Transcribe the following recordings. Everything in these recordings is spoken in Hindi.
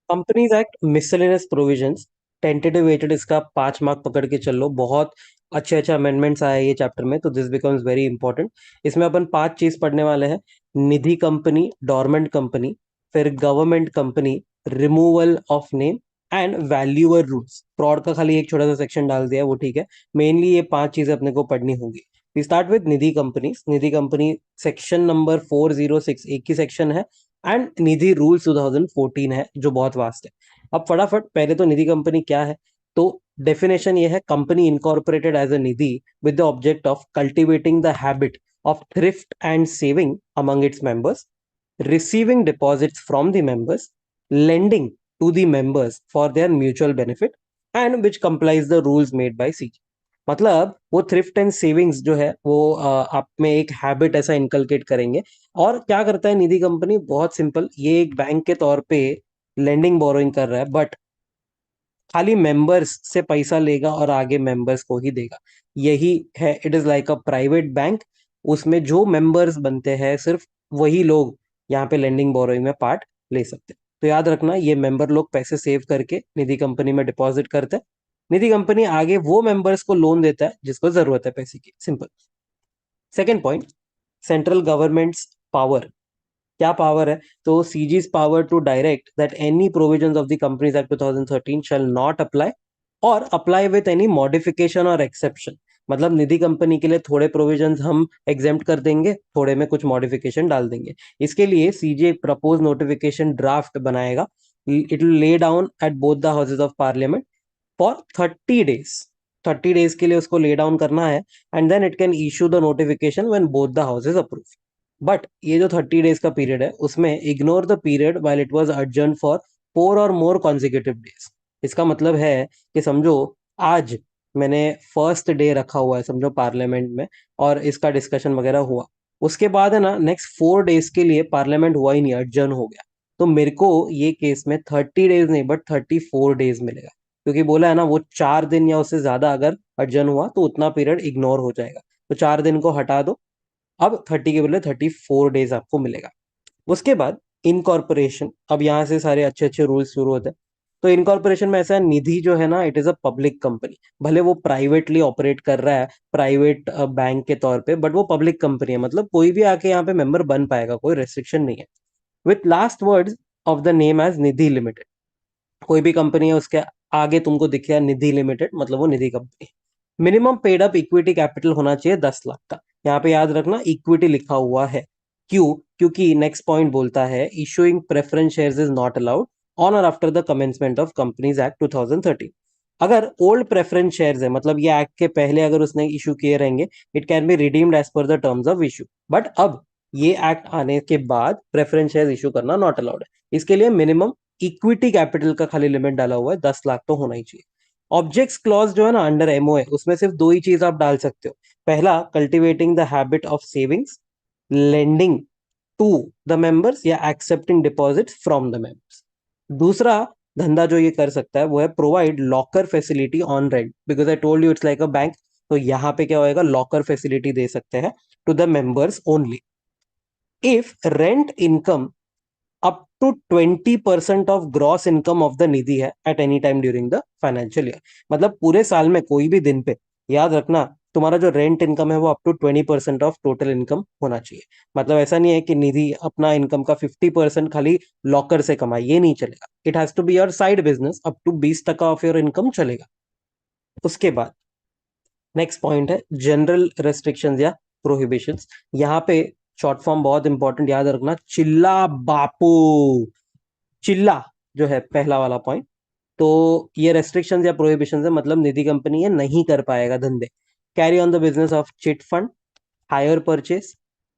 Companies act miscellaneous provisions, tentative weighted, इसका 5 मार्क पकड़ के चल लो। बहुत अच्छे अच्छे अमेंडमेंट्स आए ये चैप्टर में, तो दिस बिकम्स वेरी इंपॉर्टेंट। इसमें अपन 5 चीज पढ़ने वाले हैं। निधि कंपनी, डोरमेंट कंपनी, फिर government company, removal of name and valuer rules. Fraud का खाली एक छोटा सा सेक्शन डाल दिया है, वो ठीक है। मेनली ये 5 चीजें अपने को पढ़नी होगी। We start with Nidhi company. Nidhi company section number 406, एक ही सेक्शन है, एंड निधि रूल्स 2014 है, जो बहुत वास्ट है। अब फटाफट पहले तो निधि कंपनी क्या है, तो डेफिनेशन ये है, company incorporated as a Nidhi with the object of cultivating the habit of thrift and saving among its members, receiving deposits from the members, lending to the members for their mutual benefit, and which complies the rules made by CG। मतलब वो थ्रिफ्ट एंड सेविंग्स जो है वो आप में एक हैबिट ऐसा इनकलकेट करेंगे। और क्या करता है निधि कंपनी, बहुत सिंपल, ये एक बैंक के तौर पे लेंडिंग बोरोइंग कर रहा है, बट खाली मेंबर्स से पैसा लेगा और आगे मेंबर्स को ही देगा। यही है, it is like a private bank. उसमें जो मेंबर्स बनते हैं सिर्फ वही लोग यहाँ पे लेंडिंग बोरोइंग में पार्ट ले सकते हैं। तो याद रखना, ये मेंबर लोग पैसे सेव करके निधि कंपनी में डिपॉजिट करते हैं। निधि कंपनी आगे वो मेंबर्स को लोन देता है जिसको जरूरत है पैसे की, simple. Second point, central governments power. क्या पावर है, तो CG's power to direct that any provisions of the companies act 2013 shall not apply और अप्लाई विथ एनी मॉडिफिकेशन और एक्सेप्शन। मतलब निधि कंपनी के लिए थोड़े प्रोविजंस हम एग्जेम्प्ट कर देंगे, थोड़े में कुछ मॉडिफिकेशन डाल देंगे। इसके लिए सीजे प्रपोज नोटिफिकेशन ड्राफ्ट बनाएगा। It will lay down at both the houses of parliament for 30 days. 30 days के लिए उसको ले डाउन करना है, and then it can issue the notification when both the houses approve. But ये जो 30 डेज का पीरियड है, उसमें ignore the period while it was adjourn for 4 और मोर कॉन्जिक्यूटिव डेज। इसका मतलब है कि समझो आज मैंने फर्स्ट डे रखा हुआ है समझो पार्लियामेंट में, और इसका डिस्कशन वगैरह हुआ। उसके बाद है ना, नेक्स्ट 4 डेज के लिए पार्लियामेंट हुआ ही नहीं, अडजर्न हो गया। तो मेरे को ये केस में 30 डेज नहीं बट 34 डेज मिलेगा, क्योंकि बोला है ना, वो 4 दिन या उससे ज्यादा अगर अडजर्न हुआ तो उतना पीरियड इग्नोर हो जाएगा। तो 4 दिन को हटा दो, अब 30 के बदले 34 डेज आपको मिलेगा। उसके बाद इनकॉर्पोरेशन, अब यहाँ से सारे अच्छे अच्छे रूल्स शुरू होते हैं। तो इनकॉर्पोरेशन में ऐसा है, निधि जो है ना, it is a public company. भले वो प्राइवेटली ऑपरेट कर रहा है, प्राइवेट बैंक के तौर पे, बट वो पब्लिक कंपनी है, मतलब कोई भी आके यहाँ पे मेंबर बन पाएगा, कोई रेस्ट्रिक्शन नहीं है। With last words of the name as Nidhi limited. कोई भी कंपनी है उसके आगे तुमको दिख गया निधि लिमिटेड, मतलब वो Nidhi company. Minimum paid up equity capital होना चाहिए 10 लाख का। यहाँ पे याद रखना इक्विटी लिखा हुआ है। क्यों? क्योंकि नेक्स्ट पॉइंट बोलता है, issuing preference shares is not allowed on और after the commencement of companies act 2013। अगर ओल्ड प्रेफरेंस शेयर्स है, मतलब ये एक्ट के पहले अगर उसने इशू किए रहेंगे, it can be redeemed as per the terms of issue. But अब ये एक्ट आने के बाद प्रेफरेंस शेयर्स इशू करना नॉट अलाउड है। इसके लिए मिनिमम इक्विटी कैपिटल का खाली लिमिट डाला हुआ है, 10 लाख तो होना ही चाहिए। ऑब्जेक्ट्स क्लॉज जो है ना अंडर एमओए, उसमें सिर्फ दो ही चीज आप डाल सकते हो। पहला, cultivating the habit of savings, lending to the members या accepting deposit from the members. दूसरा धंधा जो ये कर सकता है वो है provide locker facility on rent, because I told you it's like a bank. तो यहाँ पे क्या होएगा, लॉकर फैसिलिटी दे सकते हैं to the members only if rent income up to 20% of gross income of the Nidhi है at any time during the financial year. मतलब पूरे साल में कोई भी दिन पे, याद रखना, तुम्हारा जो रेंट इनकम है वो up to 20% of total income होना चाहिए। मतलब ऐसा नहीं है कि निधि अपना इनकम का 50% खाली लॉकर से कमाए, ये नहीं चलेगा। It has to be your side business, up to 20% of your income चलेगा। उसके बाद नेक्स्ट पॉइंट है जनरल रेस्ट्रिक्शंस या प्रोहिबिशंस। यहाँ पे शॉर्ट फॉर्म बहुत इंपॉर्टेंट याद रखना, चिल्ला बापू। चिल्ला जो है पहला वाला पॉइंट। तो ये रेस्ट्रिक्शंस या प्रोहिबिशंस है, मतलब निधि कंपनी ये नहीं कर पाएगा धंधे। Carry on the business of chit fund, hire purchase,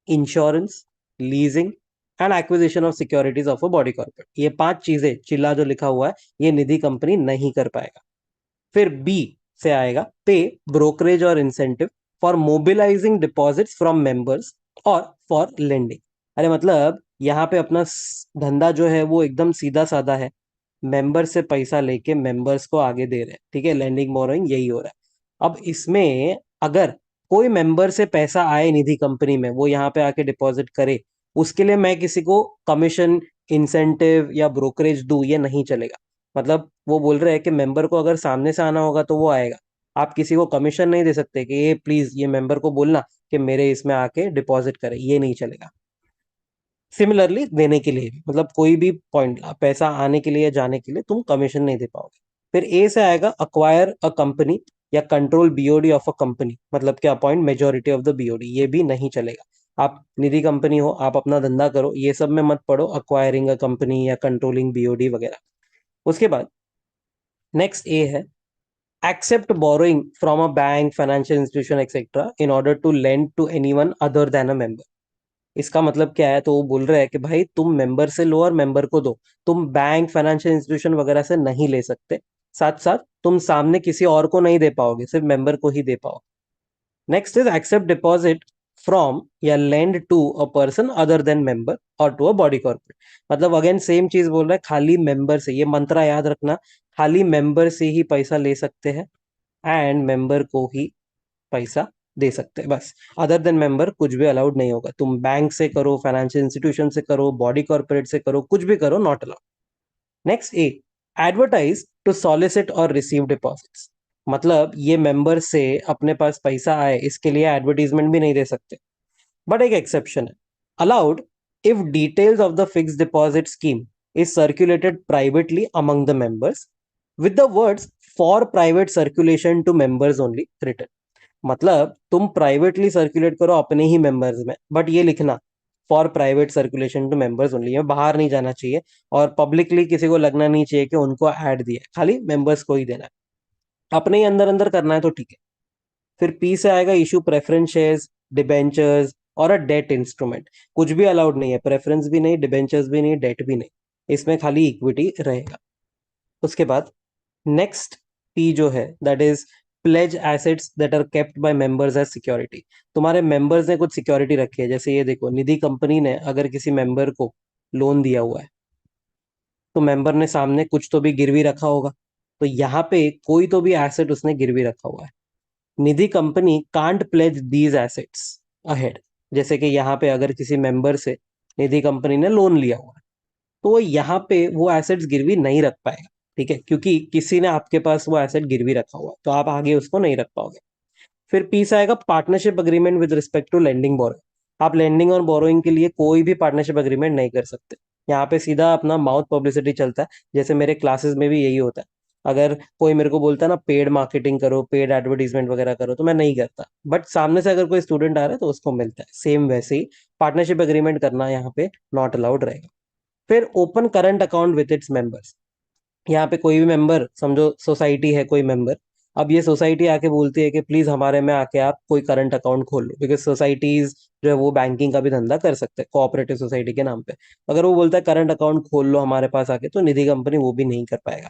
insurance, leasing and acquisition of securities of a body corporate. ये 5 चीजें चिल्ला जो लिखा हुआ है, ये निधि कंपनी नहीं कर पाएगा। फिर बी से आएगा, पे ब्रोकरेज और incentive for mobilising deposits from members और फॉर लेंडिंग। अरे मतलब यहाँ पे अपना धंधा जो है वो एकदम सीधा साधा है, मेंबर से पैसा लेके मेंबर्स को आगे दे रहे हैं, ठीक है, लेंडिंग बोरोइंग यही हो रहा है। अब इसमें अगर कोई मेंबर से पैसा आए निधि कंपनी में, वो यहाँ पे आके डिपॉजिट करे, उसके लिए मैं किसी को कमीशन इंसेंटिव या ब्रोकरेज दूं, ये नहीं चलेगा। मतलब वो बोल रहे हैं कि मेंबर को अगर सामने से आना होगा तो वो आएगा, आप किसी को कमीशन नहीं दे सकते कि ये प्लीज ये मेंबर को बोलना कि मेरे इसमें आके डिपॉजिट करे, ये नहीं चलेगा। सिमिलरली देने के लिए भी, मतलब कोई भी पॉइंट पैसा आने के लिए या जाने के लिए तुम कमीशन नहीं दे पाओगे। फिर ए से आएगा अक्वायर अ कंपनी या control BOD of a company, मतलब कि appoint majority of the BOD, ये भी नहीं चलेगा। आप निधि कंपनी हो, आप अपना धंधा करो, ये सब में मत पड़ो अक्वायरिंग अ कंपनी या कंट्रोलिंग बीओडी वगैरह। उसके बाद नेक्स्ट ए है accept borrowing from a bank, financial institution, etc. in order to lend to anyone other than a member। इसका मतलब क्या है, तो वो बोल रहे हैं कि भाई तुम मेंबर से लो और मेंबर को दो, तुम बैंक फाइनेंशियल इंस्टीट्यूशन वगैरह से नहीं ले सकते। साथ साथ तुम सामने किसी और को नहीं दे पाओगे, सिर्फ मेंबर को ही दे पाओगे। Next is accept deposit from या lend to a person other than member और टू अ बॉडी कॉर्पोरेट। मतलब अगेन सेम चीज बोल रहा है, खाली मेंबर से, ये मंत्रा याद रखना, खाली मेंबर से ही पैसा ले सकते हैं एंड मेंबर को ही पैसा दे सकते हैं बस। अदर देन मेंबर कुछ भी अलाउड नहीं होगा, तुम बैंक से करो, फाइनेंशियल इंस्टीट्यूशन से करो, बॉडी कॉर्पोरेट से करो, कुछ भी करो, not allowed. Next A, advertise to solicit और रिसीव डिपॉजिट्स। मतलब ये मेंबर से अपने पास पैसा आए इसके लिए एडवर्टीजमेंट भी नहीं दे सकते, बट एक एक्सेप्शन है, allowed if details of the fix deposit scheme is circulated privately among the members with the words for private circulation to members only written. मतलब तुम प्राइवेटली सर्कुलेट करो अपने ही मेंबर्स में, बट ये लिखना for private circulation to members only, ये बाहर नहीं जाना चाहिए और पब्लिकली किसी को लगना नहीं चाहिए कि उनको ऐड दिया है, खाली मेंबर्स को ही देना है। अपने ही अंदर अंदर करना है तो ठीक है। फिर पी से आएगा इशू प्रेफरेंस शेयर्स, डिबेंचर्स और अ डेट इंस्ट्रूमेंट। कुछ भी अलाउड नहीं है, प्रेफरेंस भी नहीं, डिबेंचर्स भी नहीं, डेट भी नहीं, इसमें खाली इक्विटी रहेगा। उसके बाद नेक्स्ट पी जो है that is pledge assets that are kept by members as security. तुम्हारे मेंबर्स ने कुछ सिक्योरिटी रखी है, जैसे ये देखो निधि कंपनी ने अगर किसी मेंबर को लोन दिया हुआ है तो मेंबर ने सामने कुछ तो भी गिरवी रखा होगा, तो यहाँ पे कोई तो भी एसेट उसने गिरवी रखा हुआ है। Nidhi company can't pledge these assets ahead. जैसे कि यहाँ पे अगर किसी मेंबर से निधि कंपनी ने लोन लिया हुआ है तो वो यहाँ पे वो एसेट्स गिरवी नहीं रख पाएगा, ठीक है, क्योंकि किसी ने आपके पास वो एसेट गिरवी रखा हुआ है, तो आप आगे उसको नहीं रख पाओगे। फिर पीस आएगा partnership agreement with respect to lending borrowing. आप लेंडिंग और बोरोइंग के लिए कोई भी पार्टनरशिप अग्रीमेंट नहीं कर सकते, यहाँ पे सीधा अपना माउथ पब्लिसिटी चलता है, जैसे मेरे क्लासेस में भी यही होता है। अगर कोई मेरे को बोलता है ना पेड मार्केटिंग करो, पेड एडवर्टीजमेंट वगैरह करो, तो मैं नहीं करता, बट सामने से अगर कोई स्टूडेंट आ रहा है तो उसको मिलता है, सेम वैसे ही पार्टनरशिप अग्रीमेंट करना यहाँ पे नॉट अलाउड रहेगा। फिर open current account with its members. यहाँ पे कोई भी मेंबर, समझो सोसाइटी है कोई मेंबर, अब ये सोसाइटी आके बोलती है कि प्लीज हमारे में आके आप कोई करंट अकाउंट खोल लो, बिकॉज सोसाइटीज जो है वो बैंकिंग का भी धंधा कर सकते हैं कोऑपरेटिव सोसाइटी के नाम पे। अगर वो बोलता है करंट अकाउंट खोल लो हमारे पास आके, तो निधि कंपनी वो भी नहीं कर पाएगा।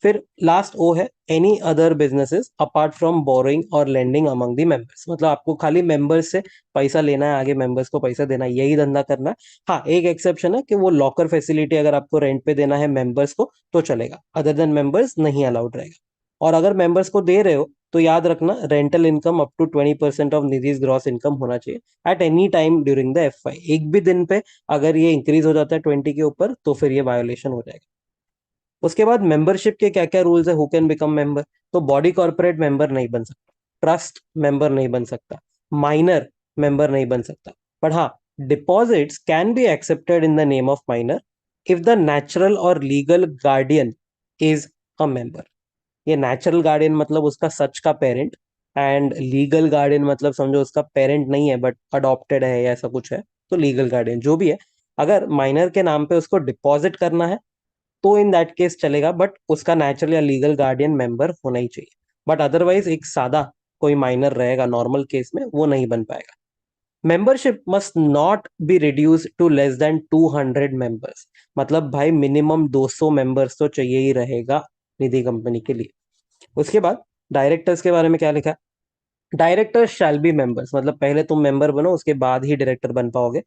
फिर लास्ट ओ है any other businesses apart from borrowing और लेंडिंग अमंग दी मेंबर्स। मतलब आपको खाली मेंबर्स से पैसा लेना है, आगे मेंबर्स को पैसा देना है, यही धंधा करना है। हाँ एक एक्सेप्शन है कि वो लॉकर फैसिलिटी अगर आपको रेंट पे देना है मेंबर्स को तो चलेगा, अदर देन मेंबर्स नहीं अलाउड रहेगा। और अगर मेंबर्स को दे रहे हो तो याद रखना rental income up to 20% of Nidhi's gross income होना चाहिए at any time during the F Y. एक भी दिन पे अगर ये इंक्रीज हो जाता है 20 के ऊपर तो फिर ये वायोलेशन हो जाएगा। उसके बाद मेंबरशिप के क्या क्या रूल्स है, हु कैन बिकम मेंबर। तो बॉडी कॉर्पोरेट मेंबर नहीं बन सकता, ट्रस्ट मेंबर नहीं बन सकता, माइनर मेंबर नहीं बन सकता, बट हाँ deposits can be accepted in the name of minor if the natural और legal guardian is a member. ये नेचुरल गार्डियन मतलब उसका सच का पेरेंट, एंड लीगल गार्डियन मतलब समझो उसका पेरेंट नहीं है बट अडॉप्टेड है या ऐसा कुछ है, तो लीगल गार्डियन जो भी है, अगर माइनर के नाम पे उसको डिपॉजिट करना है तो इन दैट केस चलेगा, बट उसका नेचुरल या लीगल गार्डियन मेंबर होना ही चाहिए। बट अदरवाइज एक सादा कोई माइनर रहेगा नॉर्मल केस में, वो नहीं बन पाएगा। Membership must not be reduce to less than 200 members. मतलब भाई मिनिमम 200 मेंबर्स तो चाहिए ही रहेगा निधि कंपनी के लिए। उसके बाद डायरेक्टर्स के बारे में क्या लिखा है, डायरेक्टर्स शैल बी मेंबर्स। मतलब पहले तुम मेंबर बनो उसके बाद ही डायरेक्टर बन पाओगे।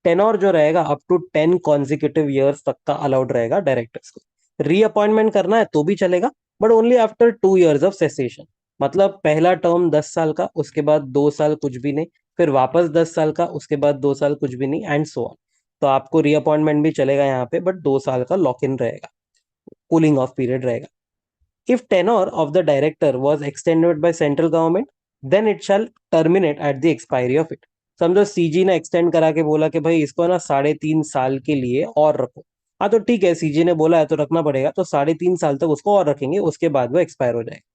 टेनोर जो रहेगा अप टू 10 कॉन्जिक्यूटिव ईयर्स तक का अलाउड रहेगा डायरेक्टर्स को। रीअपॉइंटमेंट करना है तो भी चलेगा, but only after 2 years of cessation. मतलब पहला टर्म 10 साल का, उसके बाद 2 साल कुछ भी नहीं, फिर वापस 10 साल का, उसके बाद 2 साल कुछ भी नहीं, एंड सो ऑन। तो आपको रीअपॉइंटमेंट भी चलेगा यहाँ पे, बट 2 साल का लॉक इन रहेगा, कूलिंग ऑफ पीरियड रहेगा. If tenure of the director was extended by central government, then it shall terminate at the expiry of it. समझो सीजी ने एक्सटेंड करा के बोला कि भाई इसको ना 3.5 साल के लिए और रखो. हाँ तो ठीक है, सीजी ने बोला है तो रखना पड़ेगा, तो 3.5 साल तक उसको और रखेंगे, उसके बाद वो एक्सपायर हो जाएगा.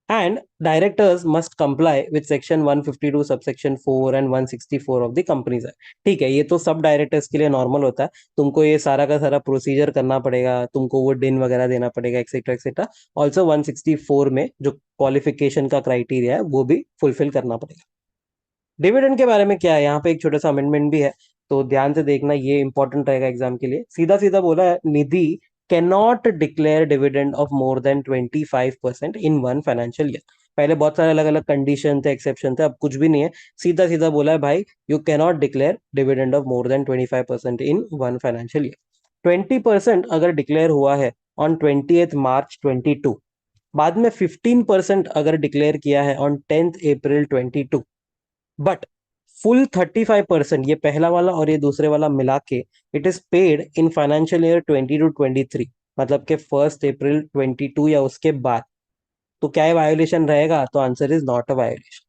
And directors must comply with section 152 subsection 4 and 164 of the Companies Act. ठीक है, ये तो सब डायरेक्टर्स के लिए नॉर्मल होता है. तुमको ये सारा का सारा प्रोसीजर करना पड़ेगा, तुमको वो डिन वगैरह देना पड़ेगा, एक्सेट्रा एक्सेट्रा. ऑल्सो 164 में जो क्वालिफिकेशन का क्राइटेरिया है वो भी फुलफिल करना पड़ेगा. डिविडेंड के बारे में क्या है, यहाँ पे एक छोटा सा अमेंडमेंट भी है, तो ध्यान से देखना, ये इंपॉर्टेंट रहेगा एग्जाम के लिए. सीधा सीधा बोला है, Nidhi can not declare dividend of more than 25% in one financial year. पहले बहुत सारे अलग अलग कंडीशन थे, एक्सेप्शन थे, अब कुछ भी नहीं है. सीधा सीधा बोला है भाई, you can not declare dividend of more than 25% in one financial year. 20% अगर डिक्लेयर हुआ है ऑन 20th March 2022, बाद में 15% अगर डिक्लेयर किया है on 10th April 2022, but full 35%, ये पहला वाला और ये दूसरे वाला मिला के, it is paid in financial year 2022-23, मतलब के 1 अप्रैल 2022 या उसके बाद. तो क्या ये वायोलेशन रहेगा? तो answer is not a violation.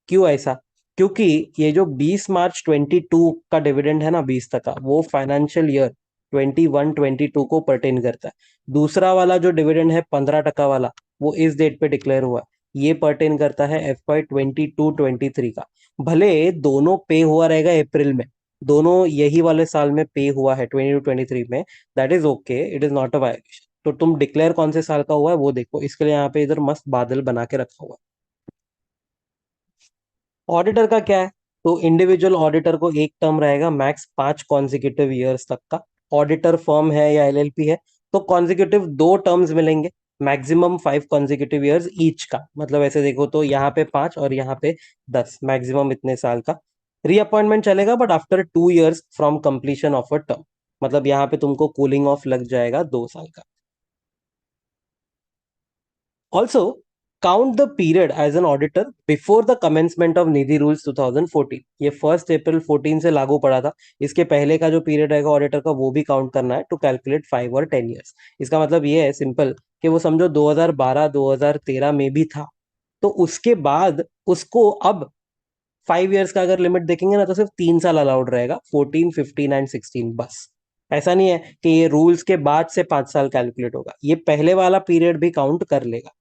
क्यों ऐसा? क्योंकि ये जो 20 मार्च 2022 का डिविडेंड है ना, 20 का, वो फाइनेंशियल ईयर 21-22 को परटेन करता है. दूसरा वाला जो डिविडेंड है 15% वाला, वो इस डेट पे डिक्लेयर हुआ है, ये परटेन करता है FY 22-23 का. भले दोनों पे हुआ रहेगा अप्रैल में, दोनों यही वाले साल में पे हुआ है 22-23 में, that is okay, it is not a violation. तो तुम डिक्लेयर कौन से साल का हुआ है वो देखो, इसके लिए यहाँ पे इधर मस्त बादल बना के रखा हुआ है. ऑडिटर का क्या है? तो इंडिविजुअल ऑडिटर को एक टर्म रहेगा, मैक्स 5 कॉन्जिक्यूटिव ईयर्स तक का. ऑडिटर फर्म है या LLP है तो कॉन्जिक्यूटिव 2 टर्म्स मिलेंगे, मैक्सिमम 5 कॉन्जिक्यूटिव ईयर्स ईच का. मतलब ऐसे देखो तो यहाँ पे 5 और यहाँ पे 10, मैक्सिमम इतने साल का. रीअपॉइंटमेंट चलेगा but after 2 years from completion of a term. मतलब यहाँ पे तुमको कूलिंग ऑफ लग जाएगा 2 साल का. Also, count the period as an auditor before the commencement of Nidhi rules 2014. ये 1 अप्रैल 2014 से लागू पड़ा था. इसके पहले का जो पीरियड रहेगा ऑडिटर का वो भी काउंट करना है टू कैलकुलेट 5 और 10 years. इसका मतलब ये है सिंपल, कि वो समझो 2012-2013 में भी था, तो उसके बाद उसको अब 5 years का अगर लिमिट देखेंगे ना, तो सिर्फ 3 साल अलाउड रहेगा, 14, 15 एंड 16 बस. ऐसा नहीं है कि ये रूल्स के बाद से 5 साल कैलकुलेट होगा, ये पहले वाला पीरियड भी काउंट कर लेगा.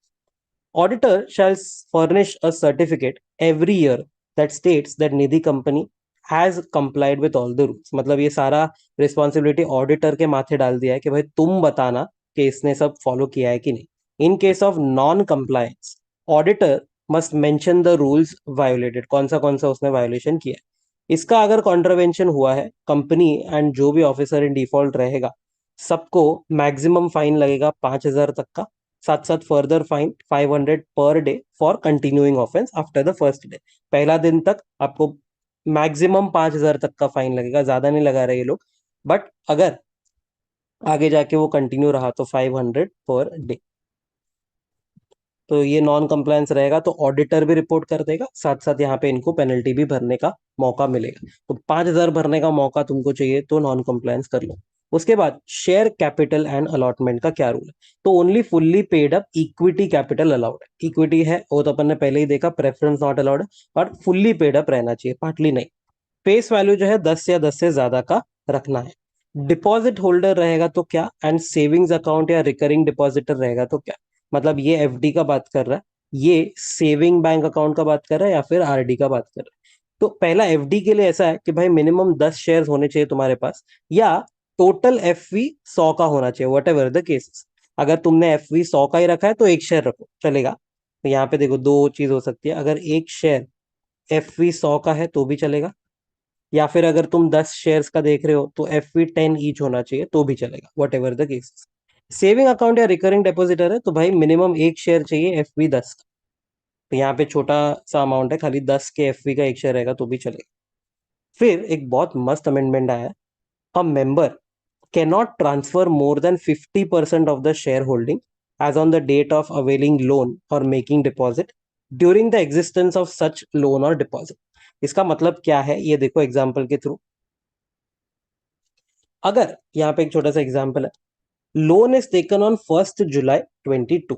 Auditor shall furnish a certificate every year that states that Nidhi company has complied with all the rules. मतलब ये सारा रिस्पॉन्सिबिलिटी ऑडिटर के माथे डाल दिया है कि भाई तुम बताना कि इसने सब फॉलो किया है कि नहीं. इन case of non compliance, auditor must mention the rules violated, कौन सा उसने वायोलेशन किया है. इसका अगर कॉन्ट्रवेंशन हुआ है, कंपनी एंड जो भी ऑफिसर इन डिफॉल्ट रहेगा, सबको मैक्सिमम फाइन लगेगा 5,000 तक का. साथ साथ further fine 500 per day for continuing offence after the first day. पहला दिन तक आपको मैक्सिमम 5,000 तक का फाइन लगेगा, ज्यादा नहीं लगा रहे ये लोग, बट अगर आगे जाके वो कंटिन्यू रहा तो 500 पर डे. तो ये नॉन कंप्लायंस रहेगा तो ऑडिटर भी रिपोर्ट कर देगा, साथ साथ यहाँ पे इनको पेनल्टी भी भरने का मौका मिलेगा. तो 5,000 भरने का मौका तुमको चाहिए तो नॉन कंप्लायंस कर लो. उसके बाद शेयर कैपिटल एंड अलॉटमेंट का क्या रूल है? तो only fully paid up equity capital allowed है. इक्विटी है वो तो अपन ने पहले ही देखा, प्रेफरेंस नॉट अलाउड है, और फुल्ली पेड अप रहना चाहिए, पार्टली नहीं. फेस वैल्यू जो है 10 या 10 से ज्यादा का रखना है. डिपॉजिट होल्डर रहेगा तो क्या, एंड सेविंग्स अकाउंट या रिकरिंग डिपॉजिटर रहेगा तो क्या. मतलब ये FD का बात कर रहा है, ये सेविंग बैंक अकाउंट का बात कर रहा है, या फिर RD का बात कर रहा है. तो पहला FD के लिए ऐसा है कि भाई मिनिमम 10 शेयर होने चाहिए तुम्हारे पास, या टोटल FV 100 का होना चाहिए, वट एवर द केसेस. अगर तुमने FV 100 का ही रखा है तो एक शेयर रखो चलेगा. तो यहाँ पे देखो दो चीज हो सकती है, अगर एक शेयर FV 100 का है तो भी चलेगा, या फिर अगर तुम 10 शेयर्स का देख रहे हो तो FV 10 ईच होना चाहिए तो भी चलेगा, what ever the cases. Saving account या रिकरिंग डिपॉजिटर है तो भाई मिनिमम एक शेयर चाहिए FV 10 का. तो यहाँ पे छोटा सा अमाउंट है, खाली 10 के FV का एक शेयर रहेगा तो भी चलेगा. फिर एक बहुत मस्त अमेंडमेंट आया है, a member can not transfer more than 50% of the share holding as on the date of availing loan और making deposit during the existence of such loan और डिपॉजिट. इसका मतलब क्या है ये देखो एग्जाम्पल के थ्रू. अगर यहाँ पे एक छोटा सा एग्जांपल है, loan is taken on 1 July 2022.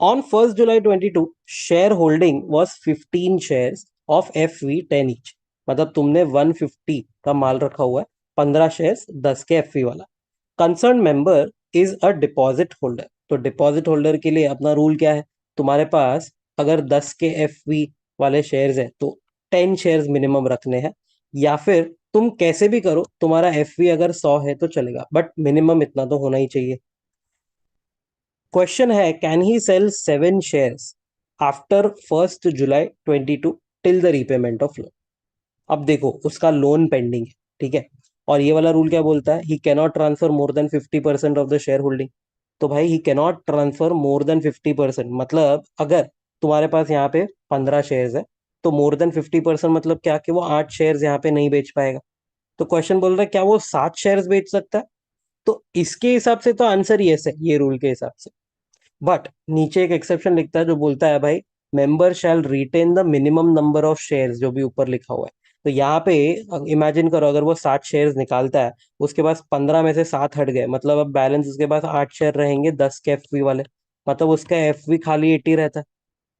On 1 July 2022, share holding was 15 shares of FV10 each. मतलब तुमने 150 का माल रखा हुआ है, 15 शेयर्स 10 के FV वाला. Concern member is a deposit holder. तो डिपॉजिट होल्डर के लिए अपना रूल क्या है, तुम्हारे पास अगर 10 के FV वाले शेयर्स है तो 10 शेयर्स मिनिमम रखने हैं, या फिर तुम कैसे भी करो, तुम्हारा FV अगर 100 है तो चलेगा, बट मिनिमम इतना तो होना ही चाहिए. क्वेश्चन है, can he sell 7 shares after 1 July 2022 till the repayment of loan. अब देखो उसका लोन पेंडिंग है, ठीक है, और ये वाला रूल क्या बोलता है, ही cannot transfer more than 50% of the share holding. तो भाई ही कैनॉट ट्रांसफर मोर देन 50%, मतलब अगर तुम्हारे पास यहाँ पे 15 शेयर्स है, तो मोर देन 50% मतलब क्या, कि वो 8 शेयर्स यहाँ पे नहीं बेच पाएगा. तो क्वेश्चन बोल रहा है क्या वो 7 शेयर्स बेच सकता है. तो इसके हिसाब से तो आंसर यस है, ये रूल के हिसाब से. बट नीचे एक एक्सेप्शन लिखता है जो बोलता है भाई, member shall retain the minimum number of shares, जो भी ऊपर लिखा हुआ है. तो यहाँ पे इमेजिन करो, अगर वो 7 शेयर्स निकालता है, उसके पास 15 में से 7 हट गए, मतलब अब बैलेंस उसके पास 8 शेयर रहेंगे 10 के FV वाले, मतलब उसका FV खाली 80 रहता है.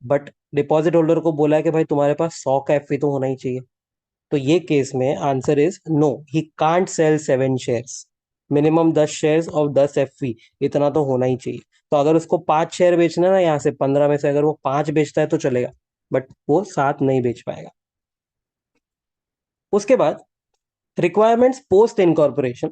बट डिपॉजिट होल्डर को बोला है कि भाई तुम्हारे पास 100 का FV तो होना ही चाहिए. तो ये केस में answer is no, he can't sell 7 shares. Minimum 10 shares of 10 FV, इतना तो होना ही चाहिए. तो अगर उसको 5 शेयर बेचना है ना, यहाँ से 15 में से अगर वो 5 बेचता है तो चलेगा, बट वो 7 नहीं बेच पाएगा. उसके बाद requirements post incorporation.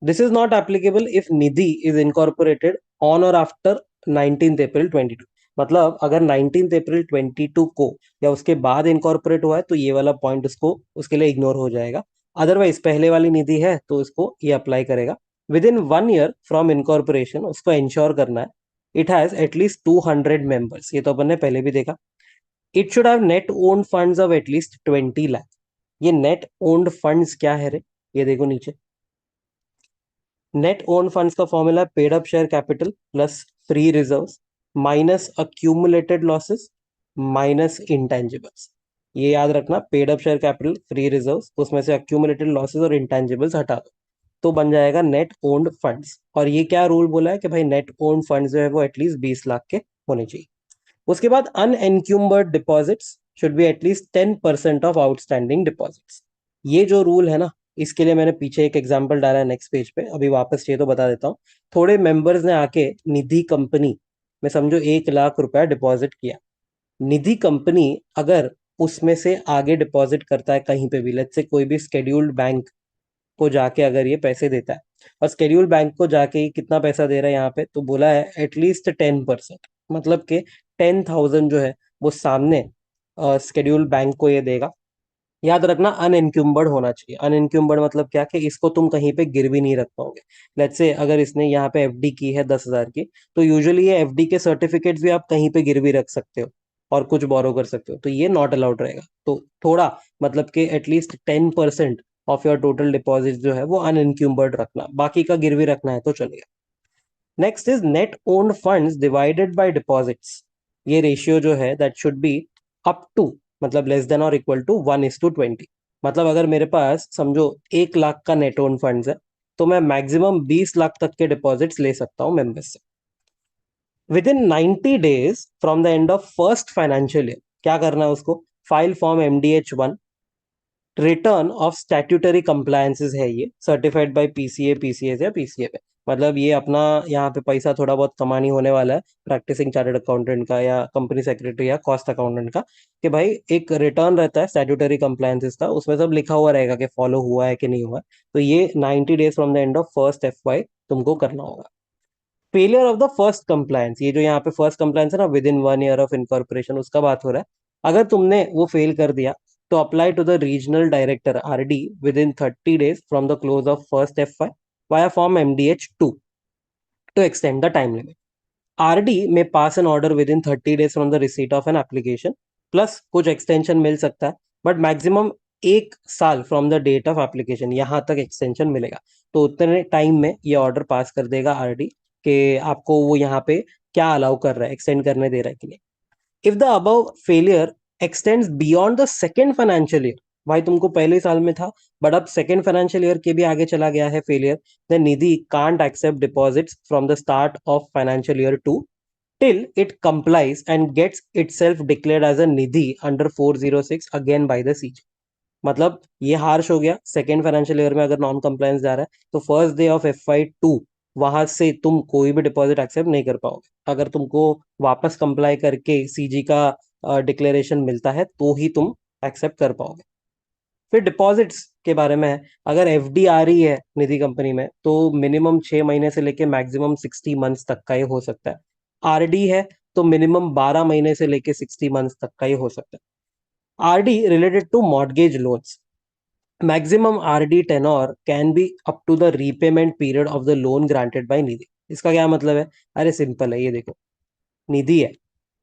This is not applicable if Nidhi is incorporated on और आफ्टर 19 अप्रैल 2022. मतलब अगर 19 अप्रैल 2022 को या उसके बाद इनकॉर्पोरेट हुआ है तो ये वाला पॉइंट उसको उसके लिए इग्नोर हो जाएगा. अदरवाइज पहले वाली निधि है तो उसको ये अप्लाई करेगा. With in 1 year from incorporation उसको इंश्योर करना है, इट हैज एटलीस्ट 200 मेंबर्स. ये तो अपन ने पहले भी देखा. It should have net owned funds of at least 20 lakh. ये नेट ओन्ड फंड्स क्या है रे, ये देखो नीचे. नेट ओन फंड्स का formula paid up share capital plus free reserves minus accumulated losses minus intangibles. ये याद रखना, paid up share capital free reserves, उसमें से अक्यूमुलेटेड लॉसेस और इंटेंजिबल्स हटा दो, तो बन जाएगा नेट ओन्ड फंड्स. और ये क्या रूल बोला है कि भाई नेट ओन्ड फंड्स जो है वो एटलीस्ट 20 लाख के होने चाहिए. उसके बाद unencumbered deposits should be at least 10% of outstanding deposits. ये जो रूल है ना, इसके लिए मैंने पीछे एक एग्जांपल डाला है नेक्स्ट पेज पे, अभी वापस चाहिए तो बता देता हूँ. थोड़े मेंबर्स ने आके निधि कंपनी में समझो 1 लाख रुपया डिपॉजिट किया. निधि कंपनी अगर उसमें से आगे डिपॉजिट करता है कहीं पे भी, लेट्स से कोई भी स्केड्यूल्ड बैंक को जाके अगर ये पैसे देता है, और स्केड्यूल बैंक को जाके ये कितना पैसा दे रहा है यहाँ पे, तो बोला है एटलीस्ट 10%, मतलब कि 10,000 जो है वो सामने स्केड्यूल बैंक को ये देगा. याद रखना अनएनक्यूम्बर्ड होना चाहिए. अनएनक्यूम्बर्ड मतलब क्या, कि इसको तुम कहीं पे गिरवी नहीं रख पाओगे. लेट्स से अगर इसने यहाँ पे FD की है 10,000 की, तो यूजुअली ये FD के सर्टिफिकेट्स भी आप कहीं पे गिरवी रख सकते हो और कुछ बोरो कर सकते हो, तो ये नॉट अलाउड रहेगा. तो थोड़ा मतलब कि at least 10% of your total deposit जो है वो अनएनक्यूम्बर्ड रखना, बाकी का गिरवी रखना है तो चलेगा. Next is net owned funds divided by deposits. ये रेशियो जो है that should be up to, मतलब लेस देन और इक्वल टू 1:20. मतलब अगर मेरे पास समझो 1 लाख का नेट ओन फंड्स है, तो मैं मैक्सिमम 20 लाख तक के डिपॉजिट्स ले सकता हूँ मेंबर्स से. With in 90 days from the end of first financial year, क्या करना है उसको, file form MDH1. Return of statutory compliances है ये, सर्टिफाइड बाय PCA PCS या PCA पे. मतलब ये अपना यहाँ पे पैसा थोड़ा बहुत कमानी होने वाला है प्रैक्टिसिंग चार्टर्ड अकाउंटेंट का या कंपनी सेक्रेटरी या कॉस्ट अकाउंटेंट का, कि भाई एक रिटर्न रहता है स्टैट्यूटरी कंप्लायंसेस का, उसमें सब लिखा हुआ रहेगा कि फॉलो हुआ है कि नहीं हुआ है. तो ये 90 days from the end of first FY तुमको करना होगा. Failure of the first compliance, ये जो यहाँ पे फर्स्ट कंप्लायंस है ना, with in 1 year of incorporation, उसका बात हो रहा है. अगर तुमने वो फेल कर दिया, तो apply to the regional director RD within 30 days from the close of first FY via form MDH2 to extend the time limit. RD में pass an order within 30 days from the receipt of an application, plus कुछ एक्सटेंशन मिल सकता है, बट मैक्सिमम 1 साल from the date of application यहाँ तक एक्सटेंशन मिलेगा. तो उतने टाइम में ये ऑर्डर पास कर देगा RD कि आपको वो यहाँ पे क्या अलाउ कर रहा है, एक्सटेंड करने दे रहा है कि नहीं. If the above failure extends beyond the second financial year, भाई तुमको पहले साल में था, बट अब सेकेंड फाइनेंशियल ईयर के भी आगे चला गया है failure, then Nidhi can't accept deposits from the start of financial year to till it complies and gets itself declared as a nidhi under 406 again by the CG। मतलब ये हार्श हो गया, सेकेंड फाइनेंशियल ईयर में अगर नॉन कंप्लायंस जा रहा है तो फर्स्ट डे ऑफ FY2 वहां से तुम कोई भी डिपॉजिट एक्सेप्ट नहीं कर पाओगे। अगर तुमको वापस कंप्लाई करके CG का डिक्लेरेशन मिलता है तो ही तुम एक्सेप्ट कर पाओगे। फिर डिपॉजिट्स के बारे में है, अगर FD आ रही है निधि कंपनी में तो मिनिमम 6 महीने से लेके मैक्सिमम 60 मंथ्स तक का ये हो सकता है। RD है तो मिनिमम 12 महीने से लेके 60 मंथ्स तक का ये हो सकता है। RD related to mortgage loans, maximum RD tenor can be up to the repayment period of the loan granted by Nidhi. इसका क्या मतलब है? अरे सिंपल है, ये देखो, निधि है,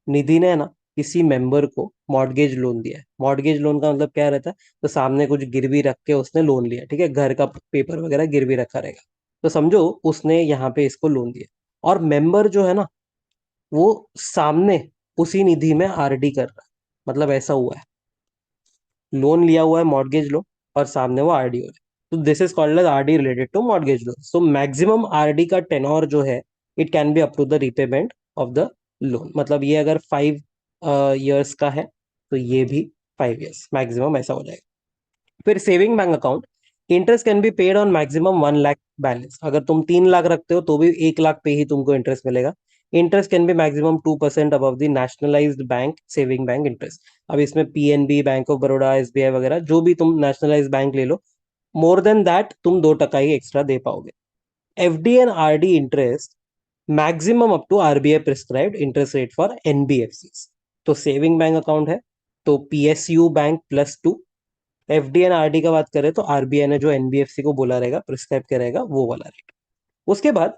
निधि ने है ना किसी मेंबर को मॉर्गेज लोन दिया है। मॉर्गेज लोन का मतलब क्या रहता है? तो सामने कुछ गिरवी रख के उसने लोन लिया, ठीक है, घर का पेपर वगैरह गिरवी रखा रहेगा, तो समझो उसने यहाँ पे इसको लोन दिया, और मेंबर जो है ना वो सामने उसी निधि में RD कर रहा है। मतलब ऐसा हुआ है, लोन लिया हुआ है मॉर्गेज लोन और सामने वो RD हो रहा है, तो this is called as RD related to mortgage loan. So maximum RD का टेनोर जो है it can be up to the repayment of the loan. मतलब ये अगर 5 years का है तो ये भी 5 years मैक्सिमम ऐसा हो जाएगा। फिर saving bank account, interest can be paid on maximum 1 lakh balance. अगर तुम 3 लाख रखते हो तो भी 1 लाख पे ही तुमको इंटरेस्ट मिलेगा। Interest can be maximum 2% above the nationalised bank saving bank interest. अब इसमें PNB, bank of Baroda, SBI वगैरह जो भी तुम नेशनलाइज्ड बैंक ले लो, मोर देन दैट तुम 2% ही एक्स्ट्रा दे पाओगे। FD and RD interest maximum up to RBI prescribed interest rate for NBFC। तो सेविंग बैंक अकाउंट है तो PSU bank +2, FD and RD का बात करें तो RBI ने जो NBFC को बोला रहेगा प्रिस्क्राइब करेगा वो वाला रेट। उसके बाद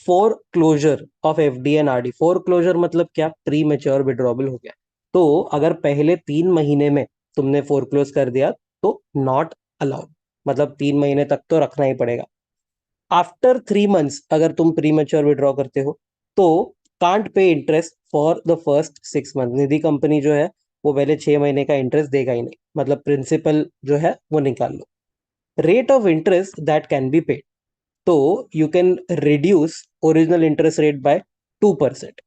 foreclosure of FD and RD। Foreclosure मतलब क्या? प्री मेच्योर विड्रॉबल हो गया, तो अगर पहले 3 महीने में तुमने फोर क्लोज कर दिया तो नॉट अलाउड, मतलब 3 महीने तक तो रखना ही पड़ेगा। आफ्टर 3 मंथ्स अगर तुम प्री मेच्योर विड्रॉ करते हो तो can't pay interest for the first 6 month. Nidhi company जो है वो पहले 6 महीने का इंटरेस्ट देगा ही नहीं, मतलब प्रिंसिपल जो है वो निकाल लो। Rate of interest that can be paid, तो you can reduce original interest rate by 2%।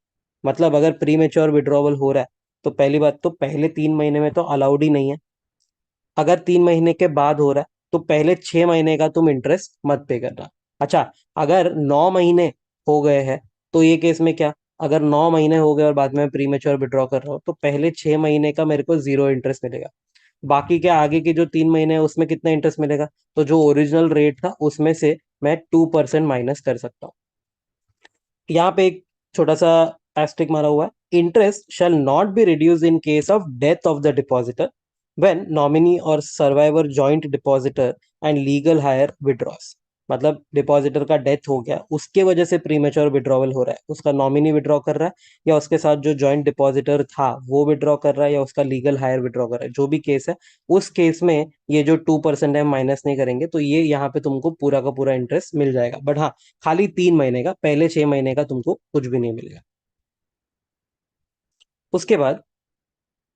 मतलब अगर प्री मेच्योर विड्रॉवल हो रहा है तो पहली बात तो पहले 3 महीने में तो अलाउड ही नहीं है। अगर 3 महीने के बाद हो रहा है तो पहले 6 महीने का तुम इंटरेस्ट मत पे करना। अच्छा, अगर 9 महीने हो गए हैं तो ये केस में क्या? अगर 9 महीने हो गए और बाद में प्री मेच्योर विड्रॉ कर रहा हूँ तो पहले 6 महीने का मेरे को 0 इंटरेस्ट मिलेगा। बाकी के आगे के जो 3 महीने हैं उसमें कितना इंटरेस्ट मिलेगा? तो जो ओरिजिनल रेट था उसमें से मैं 2% माइनस कर सकता हूँ। यहाँ पे एक छोटा सा एस्टेरिक मारा हुआ है, interest shall not be reduce in case of death of the depositor when nominee और survivor joint depositor and legal heir withdraws. मतलब डिपॉजिटर का डेथ हो गया उसके वजह से प्रीमेच्योर विड्रॉवल हो रहा है, उसका नॉमिनी विड्रॉ कर रहा है या उसके साथ जो जॉइंट डिपॉजिटर था वो विड्रॉ कर रहा है या उसका लीगल हायर विड्रॉ कर रहा है, जो भी केस है उस केस में ये जो 2% है माइनस नहीं करेंगे तो ये यहाँ पे तुमको पूरा का पूरा इंटरेस्ट मिल जाएगा। बट हाँ, खाली 3 महीने का, पहले 6 महीने का तुमको कुछ भी नहीं मिलेगा। उसके बाद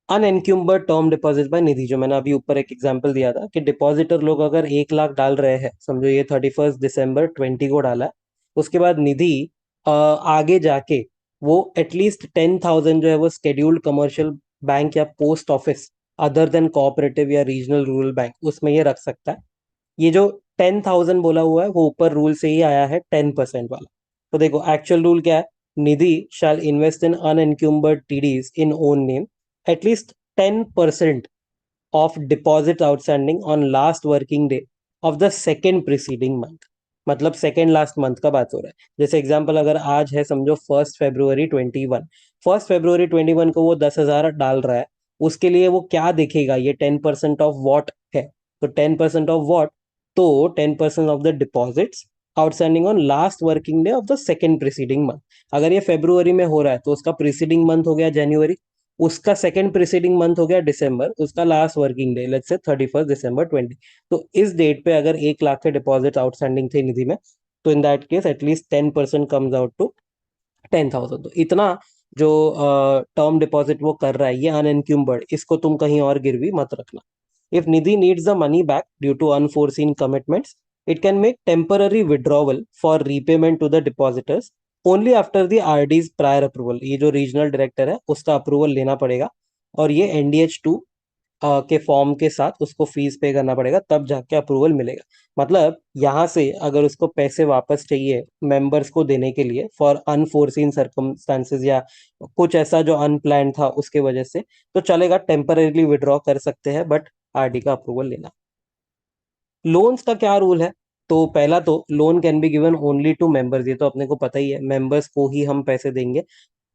अनएनक्यूम्बर्ड टर्म डिपॉजिट बाय निधि, जो मैंने अभी ऊपर एक एग्जांपल दिया था कि डिपॉजिटर लोग अगर 1 लाख डाल रहे हैं, समझो ये 31 दिसंबर 20 को डाला, उसके बाद निधि आगे जाके वो एटलीस्ट 10,000 जो है वो स्केड्यूल्ड कमर्शियल बैंक या post office other than cooperative या रीजनल रूरल बैंक उसमें ये रख सकता है। ये जो 10,000 बोला हुआ है वो ऊपर रूल से ही आया है 10% वाला। तो देखो एक्चुअल रूल क्या है, Nidhi shall invest in unencumbered TDs in own name at least 10% of deposit outstanding on last working day of the second preceding month. मतलब सेकेंड लास्ट मंथ का बात हो रहा है। जैसे एग्जांपल अगर आज है समझो 1 फरवरी 21, 1 फरवरी 21 को वो 10,000 डाल रहा है, उसके लिए वो क्या देखेगा, ये 10% ऑफ वॉट है, तो 10% ऑफ वॉट, तो 10% of the deposits outstanding on last working day of the second preceding month. अगर ये फेब्रुवरी में हो रहा है तो उसका प्रीसीडिंग मंथ हो गया जनवरी, उसका सेकेंड प्रीसीडिंग मंथ हो गया दिसंबर, उसका last working day let's say 31 दिसंबर 20। तो इस डेट पे अगर 1 लाख के डिपॉजिट आउटस्टैंडिंग थे निधि में तो in that case at least 10% comes out to 10,000। तो इतना जो टर्म डिपॉजिट वो कर रहा है ये अनएनक्यूम्बर्ड, इसको तुम कहीं और गिरवी मत रखना। If Nidhi needs the money back due to unforeseen commitments, it can make temporary withdrawal for repayment to the depositors only after the RD's prior approval. ये जो रीजनल डायरेक्टर है उसका अप्रूवल लेना पड़ेगा, और ये NDH2 के फॉर्म के साथ उसको फीस पे करना पड़ेगा, तब जाके अप्रूवल मिलेगा। मतलब यहाँ से अगर उसको पैसे वापस चाहिए मेंबर्स को देने के लिए फॉर अनफोर्सीन सर्कमस्टांसेस, या कुछ ऐसा जो अनप्लान था उसके वजह से, तो चलेगा, टेम्परेली विड्रॉ कर सकते हैं, बट RD का अप्रूवल लेना। लोन्स का क्या रूल है? तो पहला तो loan can be given only to members, ये तो अपने को पता ही है, मेंबर्स को ही हम पैसे देंगे।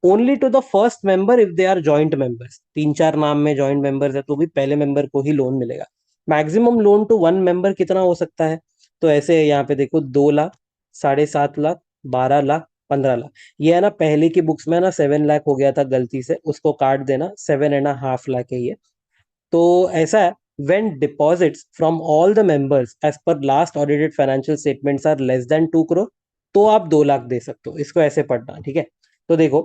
Only to the first member if they are joint members, 3-4 नाम में जॉइंट मेंबर्स है तो भी पहले मेंबर को ही लोन मिलेगा। Maximum loan to one member कितना हो सकता है? तो ऐसे यहाँ पे देखो, 2 लाख, 7.5 लाख, 12 लाख, 15 लाख। ये है ना, पहले की बुक्स में ना 7 लाख हो गया था गलती से, उसको काट देना, 7.5 लाख है ये। तो ऐसा है, when deposits from all the members as per last audited financial statements are less than 2 crore, तो आप 2 लाख दे सकते हो। इसको ऐसे पढ़ना, ठीक है? तो देखो,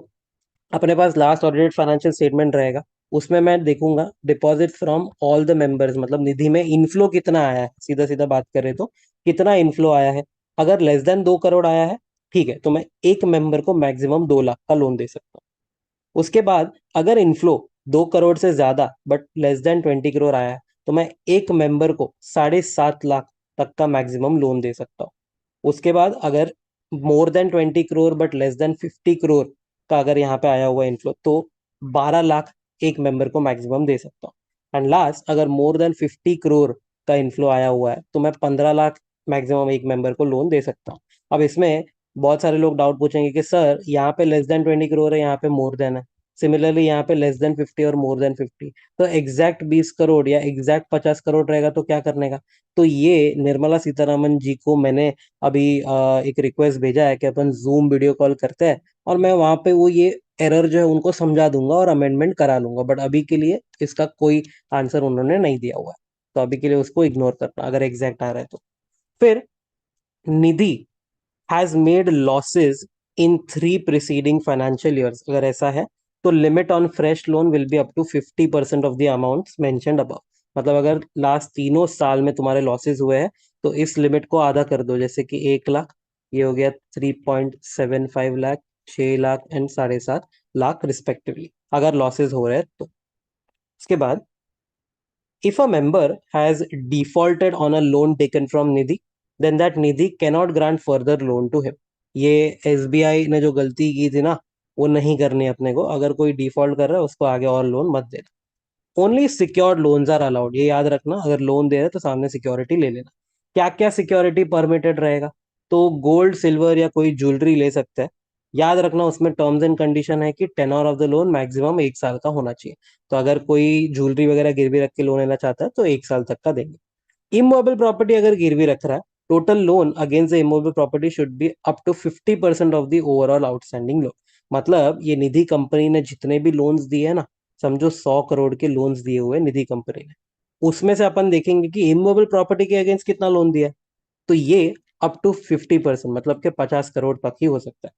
अपने पास लास्ट ऑडिटेड फाइनेंशियल स्टेटमेंट रहेगा, उसमें मैं देखूंगा deposit from all the members, मतलब निधि में इनफ्लो कितना आया है, सीधा सीधा बात करें तो कितना इनफ्लो आया है। अगर लेस देन 2 करोड़ आया है, ठीक है, तो मैं एक मेंबर को मैक्सिमम 2 लाख का लोन दे सकता हूँ। उसके बाद अगर इनफ्लो 2 करोड़ से ज्यादा बट लेस देन 20 करोड़ आया है, तो मैं एक मेंबर को 7.5 लाख तक का मैक्सिमम लोन दे सकता हूँ। उसके बाद अगर more than 20 crore but less than 50 crore का अगर यहाँ पे आया हुआ इनफ्लो, तो 12 लाख एक मेंबर को मैक्सिमम दे सकता हूँ। एंड लास्ट, अगर मोर देन 50 करोड़ का इनफ्लो आया हुआ है, तो मैं 15 लाख मैक्सिमम एक मेंबर को लोन दे सकता हूँ। अब इसमें बहुत सारे लोग डाउट पूछेंगे कि सर यहाँ पे लेस देन 20 करोड़ है, यहाँ पे मोर देन है, सिमिलरली यहाँ पे लेस देन 50 और मोर देन 50, तो एग्जैक्ट 20 करोड़ या एग्जैक्ट 50 करोड़ रहेगा तो क्या करने का? तो ये निर्मला सीतारामन जी को मैंने अभी एक रिक्वेस्ट भेजा है कि अपन जूम वीडियो कॉल करते हैं, और मैं वहां पे वो ये एरर जो है उनको समझा दूंगा और अमेंडमेंट करा लूंगा, बट अभी के लिए इसका कोई आंसर उन्होंने नहीं दिया हुआ है, तो अभी के लिए उसको इग्नोर करना अगर एग्जैक्ट आ रहा है तो। फिर, Nidhi has made losses in 3 preceding financial years, अगर ऐसा है तो limit on fresh loan will be up to 50% of the amount mentioned above. मतलब अगर लास्ट तीनों साल में तुम्हारे लॉसेज हुए हैं, तो इस लिमिट को आधा कर दो, जैसे कि 1 लाख, ये हो गया 3.75 लाख, 6 लाख एंड 7.5 लाख रिस्पेक्टिवली, अगर लॉसेज हो रहे हैं तो। उसके बाद, if a member has defaulted on a loan taken from Nidhi, then that Nidhi cannot grant further loan to him. ये SBI ने जो गलती की थी ना, वो नहीं करनी अपने को। अगर कोई डिफॉल्ट कर रहा है उसको आगे और लोन मत देना। Only secured loans are allowed, ये याद रखना, अगर लोन दे रहे हैं तो सामने सिक्योरिटी ले लेना। क्या क्या सिक्योरिटी परमिटेड रहेगा? तो गोल्ड, सिल्वर या कोई ज्वेलरी ले सकते हैं। याद रखना, उसमें टर्म्स एंड कंडीशन है कि tenor of the loan maximum 1 साल का होना चाहिए। तो अगर कोई ज्वेलरी वगैरह गिरवी रख के लोन लेना चाहता है तो 1 साल तक का देंगे। इमोबल प्रॉपर्टी अगर गिरवी रख रहा है, total loan against the immovable property should be up to 50% of the overall outstanding loan. मतलब ये निधि कंपनी ने जितने भी लोन्स दिए हैं ना, समझो 100 करोड़ के लोन्स दिए हुए निधि कंपनी ने, उसमें से अपन देखेंगे कि इमोबल प्रॉपर्टी के अगेंस्ट कितना लोन दिया है, तो ये अप टू 50%, मतलब कि 50 करोड़ तक ही हो सकता है।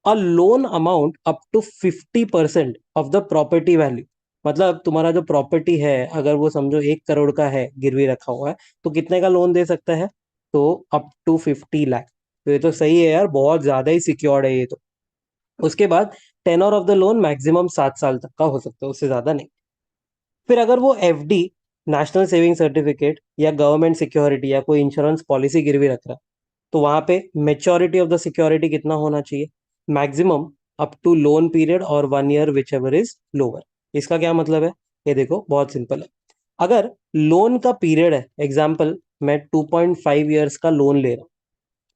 A loan amount up to 50% of the property value, मतलब तुम्हारा जो प्रॉपर्टी है अगर वो समझो 1 करोड़ का है, गिरवी रखा हुआ है, तो कितने का लोन दे सकता है? तो अप टू 50 लाख। तो ये तो सही है यार, बहुत ज्यादा ही सिक्योर्ड है ये तो। उसके बाद, tenor of the loan maximum 7 साल तक का हो सकता है, उससे ज्यादा नहीं। फिर अगर वो FD, नेशनल सेविंग सर्टिफिकेट या गवर्नमेंट सिक्योरिटी या कोई इंश्योरेंस पॉलिसी गिरवी रख रहा है, तो वहां पे मेच्योरिटी ऑफ द सिक्योरिटी कितना होना चाहिए? Maximum up to loan period और 1 year which ever is lower. इसका क्या मतलब है? ये देखो, बहुत सिंपल है। अगर लोन का पीरियड है, एग्जाम्पल मैं 2.5 ईयर्स का लोन ले रहा हूँ,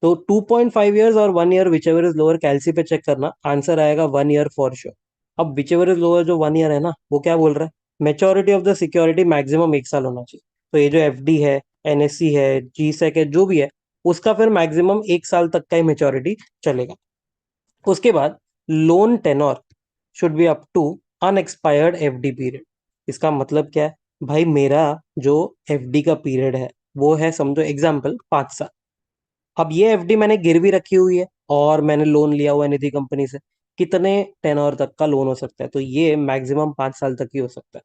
तो 2.5 ईयर्स और 1 year which ever is lower, कैलसी पे चेक करना, आंसर आएगा 1 ईयर फॉर श्योर। अब विच एवर इज लोअर जो 1 ईयर है ना, वो क्या बोल रहा है? Maturity of the security maximum 1 साल होना चाहिए। तो ये जो FD है, NSC है, GSEC है, जो भी है, उसका फिर मैक्सिमम 1 साल तक का ही मेच्योरिटी चलेगा। उसके बाद, loan tenor should be up to unexpired FD period. इसका मतलब क्या है? भाई मेरा जो FD का पीरियड है वो है, समझो एग्जाम्पल 5 साल। अब ये FD मैंने गिरवी रखी हुई है और मैंने लोन लिया हुआ है निधि कंपनी से, कितने टेनोर तक का लोन हो सकता है? तो ये मैक्सिमम 5 साल तक ही हो सकता है।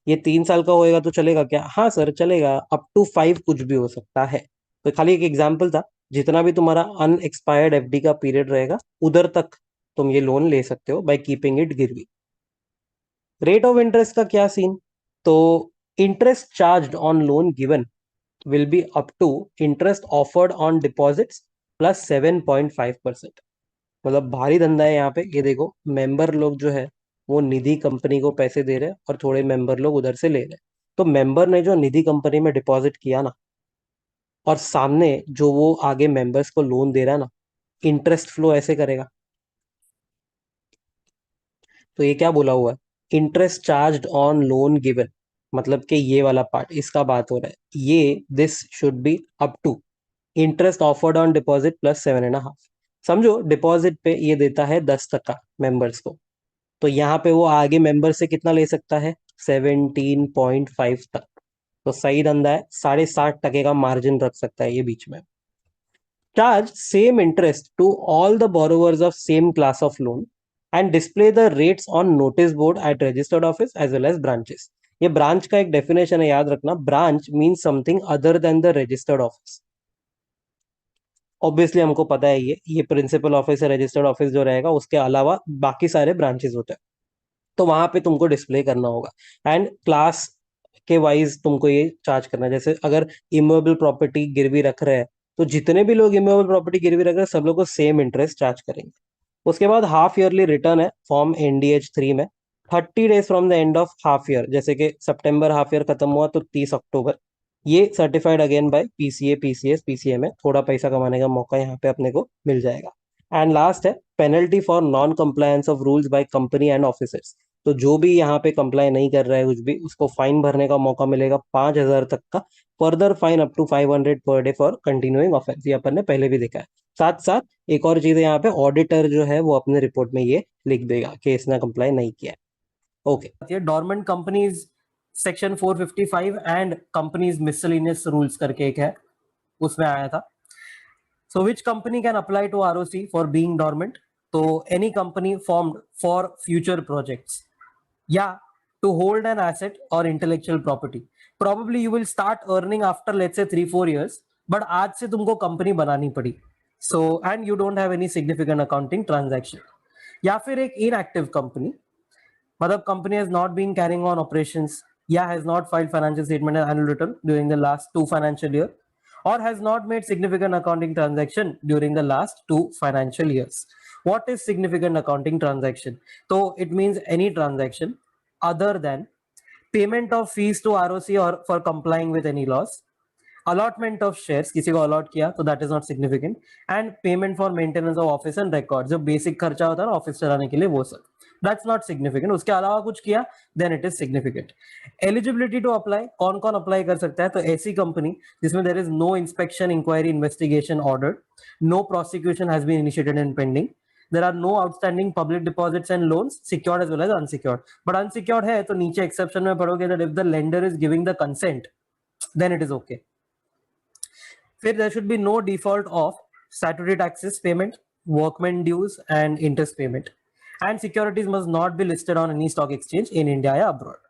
ये 3 साल का होएगा तो चलेगा क्या? हाँ सर चलेगा, अप टू 5 कुछ भी हो सकता है। तो खाली एक एग्जाम्पल था, जितना भी तुम्हारा अनएक्सपायर्ड एफडी का पीरियड रहेगा उधर तक तुम ये लोन ले सकते हो बाय कीपिंग इट गिरवी। रेट ऑफ इंटरेस्ट का क्या सीन? तो interest charged on loan given will be up to interest offered on deposits plus 7.5%। मतलब भारी धंधा है यहाँ पे। ये देखो, मेंबर लोग जो है वो निधि कंपनी को पैसे दे रहे हैं और थोड़े मेंबर लोग उधर से ले रहे हैं। तो मेंबर ने जो निधि कंपनी में डिपॉजिट किया ना, और सामने जो वो आगे मेंबर्स को लोन दे रहा है ना, इंटरेस्ट फ्लो ऐसे करेगा। तो ये क्या बोला हुआ है? Interest charged on loan given, मतलब कि ये वाला पार्ट इसका बात हो रहा है, ये this should be up to interest offered on deposit plus 7.5। समझो डिपॉजिट पे ये देता है 10% मेंबर्स को, तो यहाँ पे वो आगे मेंबर से कितना ले सकता है? 17.5 तक। तो सही धंधा है, 60.5% का मार्जिन रख सकता है ये बीच में। Charge same interest to all the borrowers of same class of loan and display the rates on notice board at registered office as well as branches. ये ब्रांच का एक डेफिनेशन है, याद रखना, branch means something other than the registered office. Obviously हमको पता है ये प्रिंसिपल ऑफिस है, रजिस्टर्ड ऑफिस जो रहेगा उसके अलावा बाकी सारे ब्रांचेस होते हैं। तो वहां पे तुमको डिस्प्ले करना होगा एंड क्लास के वाइज तुमको ये चार्ज करना है। जैसे अगर इमूवेबल प्रॉपर्टी गिरवी रख रहे हैं तो जितने भी लोग इमूवेबल प्रॉपर्टी गिरवी रख रहे हैं सब लोग को सेम इंटरेस्ट चार्ज करेंगे। उसके बाद हाफ ईयरली रिटर्न है फॉर्म एनडीएच 3 में, 30 days from the end of half year. जैसे कि सितंबर हाफ ईयर खत्म हुआ तो 30 अक्टूबर। ये certified again by PCA PCS PCA में थोड़ा पैसा कमाने का मौका यहाँ पे अपने को मिल जाएगा। एंड लास्ट है penalty for non compliance of rules by company and officers. तो जो भी यहाँ पे कंप्लाई नहीं कर रहा है कुछ भी, उसको फाइन भरने का मौका मिलेगा 5,000 तक का। Further fine up to 500 per day for continuing offence, ये अपन ने पहले भी देखा है। साथ साथ एक और चीज है, यहाँ पे ऑडिटर जो है वो अपने रिपोर्ट में ये लिख देगा कि इसने कंप्लाई नहीं किया है। Okay, dormant companies section 455 and companies miscellaneous rules करके एक है, उसमें आया था। So which company can apply to ROC for being dormant? तो any company formed for future projects या to hold an asset or intellectual property. Probably you will start earning after let's say 3-4 years, but आज से तुमको कंपनी बनानी पड़ी, so and you don't have any significant accounting transaction। या फिर एक inactive company, मतलब company has not been carrying on operations या has not filed financial statement and annual return during the last 2 financial year or has not made significant accounting transaction during the last 2 financial years। What is significant accounting transaction? So it means any transaction other than payment of fees to ROC or for complying with any laws, allotment of shares, किसी को allot किया तो that is not significant, and payment for maintenance of office and records, जो basic खर्चा होता है ना ऑफिस चलाने के लिए वो सब, that's not significant। उसके अलावा कुछ किया then it is significant। Eligibility to apply, कौन कौन अप्लाई कर सकता है? तो ऐसी कंपनी जिसमें there is no inspection, inquiry, investigation ordered, no prosecution has been initiated and pending, there are no outstanding public deposits and loans secured as well as unsecured। but unsecured है तो नीचे exception में पढ़ोगे that if the lender is giving the consent then it is okay। फिर there should be no default of statutory taxes payment, workman dues and interest payment, and securities must not be listed on any stock exchange in India या abroad।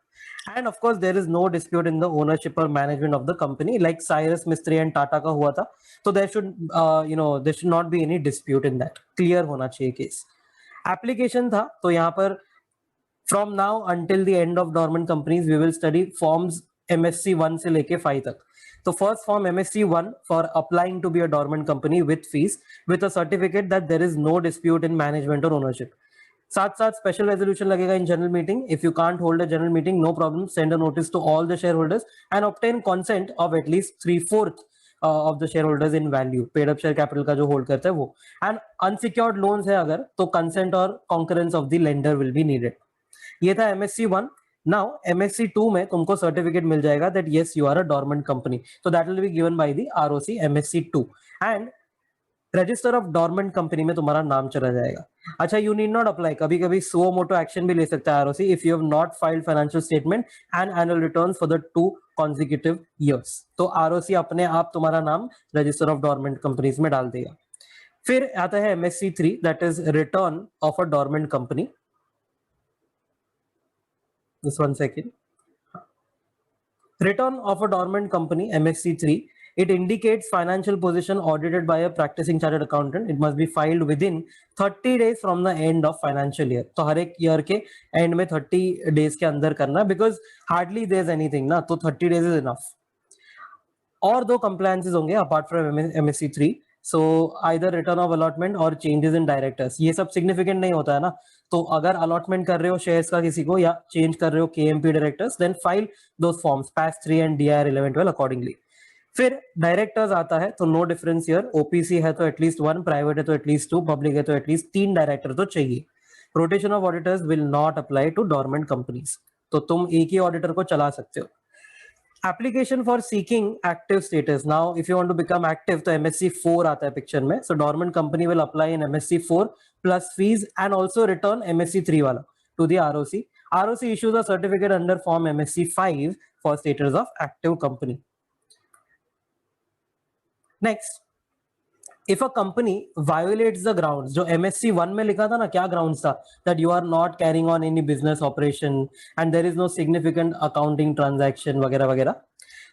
And of course there is no dispute in the ownership or management of the company like Cyrus Mistry and Tata का हुआ था। तो there should there should not be any dispute in that, clear होना चाहिए केस। एप्लीकेशन था तो यहाँ पर from now until the end of dormant companies we will study forms MSc 1 से लेके 5 तक। तो first form MSc 1 for applying to be a dormant company with fees with a certificate that there is no dispute in management or ownership। साथ साथ स्पेशल रेजोल्यूशन लगेगा in general meeting. If you can't hold a general meeting no problem, send a notice to all the shareholders and obtain consent of at least 3/4 of the shareholders in value, paid up share capital का जो होल्ड करता है वो। एंड अनसिक्योर्ड लोन्स है अगर तो कंसेंट और concurrence of the lender will be needed. ये था MSc 1। नाउ MSc 2 में तुमको सर्टिफिकेट मिल जाएगा that yes you are a dormant company, so that will be given by the ROC MSc 2 and register of dormant company में तुम्हारा नाम चला जाएगा। अच्छा, यू नीड नॉट अप्लाई, कभी कभी सो मोटो एक्शन भी ले सकता है ROC if you have not filed financial statement and annual returns for the 2 consecutive years. तो आरओसी अपने आप तुम्हारा नाम रजिस्टर ऑफ डोरमेंट कंपनीज में डाल देगा। फिर आता है MSc 3 that is return of a dormant company. Just 1 second। Return of a dormant company, MSC3. It indicates financial position audited by a practicing chartered accountant. It must be filed within 30 days from the end of financial year. तो हर एक ईयर के एंड में 30 डेज के अंदर करना, because hardly there is anything ना, तो 30 डेज इज इनफ. और दो कंप्लायंसेस होंगे apart from MSC3. So either return of allotment और चेंजेस इन डायरेक्टर्स. ये सब सिग्निफिकेंट नहीं होता है ना. तो अगर अलॉटमेंट कर रहे हो शेयर्स का किसी को या चेंज कर रहे हो KMP directors, then file those forms PAS3 and DIR 11-12 accordingly. फिर डायरेक्टर्स आता है तो नो डिफरेंस हियर. OPC है तो एटलीस्ट 1, प्राइवेट है तो एटलीस्ट 2, पब्लिक है तो एटलीस्ट 3 डायरेक्टर तो चाहिए. Rotation of auditors will not apply to dormant companies. तो तुम एक ही ऑडिटर को चला सकते हो. Application for seeking active status. Now, if you want to become active, तो MSC4 आता है पिक्चर में. So dormant company will apply in MSC4 plus fees and also return MSC3 वाला to the ROC. ROC issues a certificate under form MSC5 for status of active company. Next, if a company violates the grounds, जो MSC1 में लिखा था ना, क्या grounds था? That you are not carrying on any business operation and there is no significant accounting transaction वगैरह वगैरह.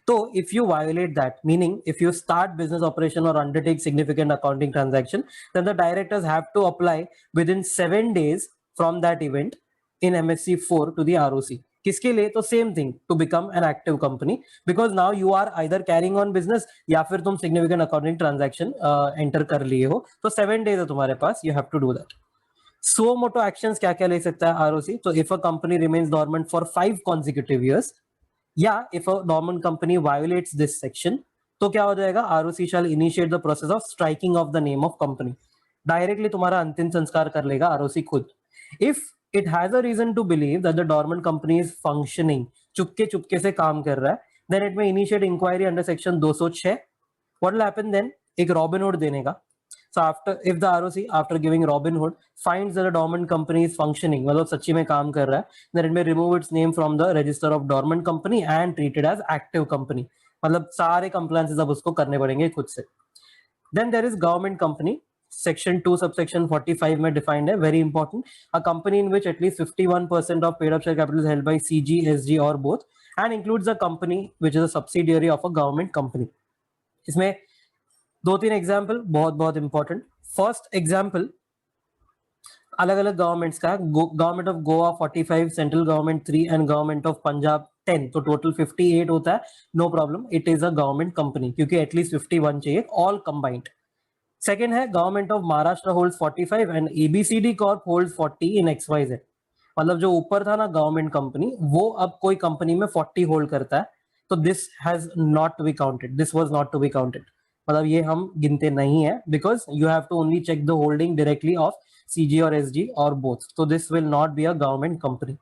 So if you violate that, meaning if you start business operation or undertake significant accounting transaction, then the directors have to apply within 7 days from that event in MSC4 to the ROC. किसके लिए? तो same thing, to become an active company, because now you are either carrying on business या फिर तुम सिग्निफिकेंट अकाउंटिंग ट्रांजैक्शन एंटर कर लिए हो. तो 7 डेज है तुम्हारे पास, you have to do that. Suo motu actions क्या क्या ले सकता है ROC? तो if a company remains dormant for 5 consecutive years, या if a dormant company violates this section, तो क्या हो जाएगा? ROC shall initiate the process of striking of the name of company. Directly तुम्हारा अंतिम संस्कार कर लेगा ROC खुद. If it has a reason to believe that the dormant company is functioning, चुपके से काम कर रहा है, then it may initiate inquiry under section 206. What will happen then? एक Robinhood देने का. So if the ROC after giving Robinhood finds that the dormant company is functioning, मतलब सच्ची में काम कर रहा है, then it may remove its name from the register of dormant company and treat it as active company. मतलब सारे compliances अब उसको करने पड़ेंगे खुद से. Then there is government company. Section 2 subsection 45 में defined है, very important. A company in which at least 51% of paid up share capital is held by CG, SG or both, and includes a company which is a subsidiary of a government company. इसमें 2-3 एग्जाम्पल बहुत बहुत इंपॉर्टेंट. फर्स्ट एग्जाम्पल अलग अलग गवर्नमेंट्स का. Government of Goa 45, central government 3 and government of Punjab 10, तो टोटल 58 होता है. No problem, it is a government company क्योंकि एटलीस्ट 51 चाहिए, ऑल कंबाइंड. सेकेंड है government of Maharashtra holds 45 and ABCD corp holds 40 in XYZ. मतलब जो ऊपर था ना गवर्नमेंट कंपनी, वो अब कोई कंपनी में 40 होल्ड करता है, तो this has not to be counted, this was not to be counted. मतलब ये हम गिनते नहीं है, because you have to only check the holding directly of CG और SG और बोथ, तो this will not be a government company.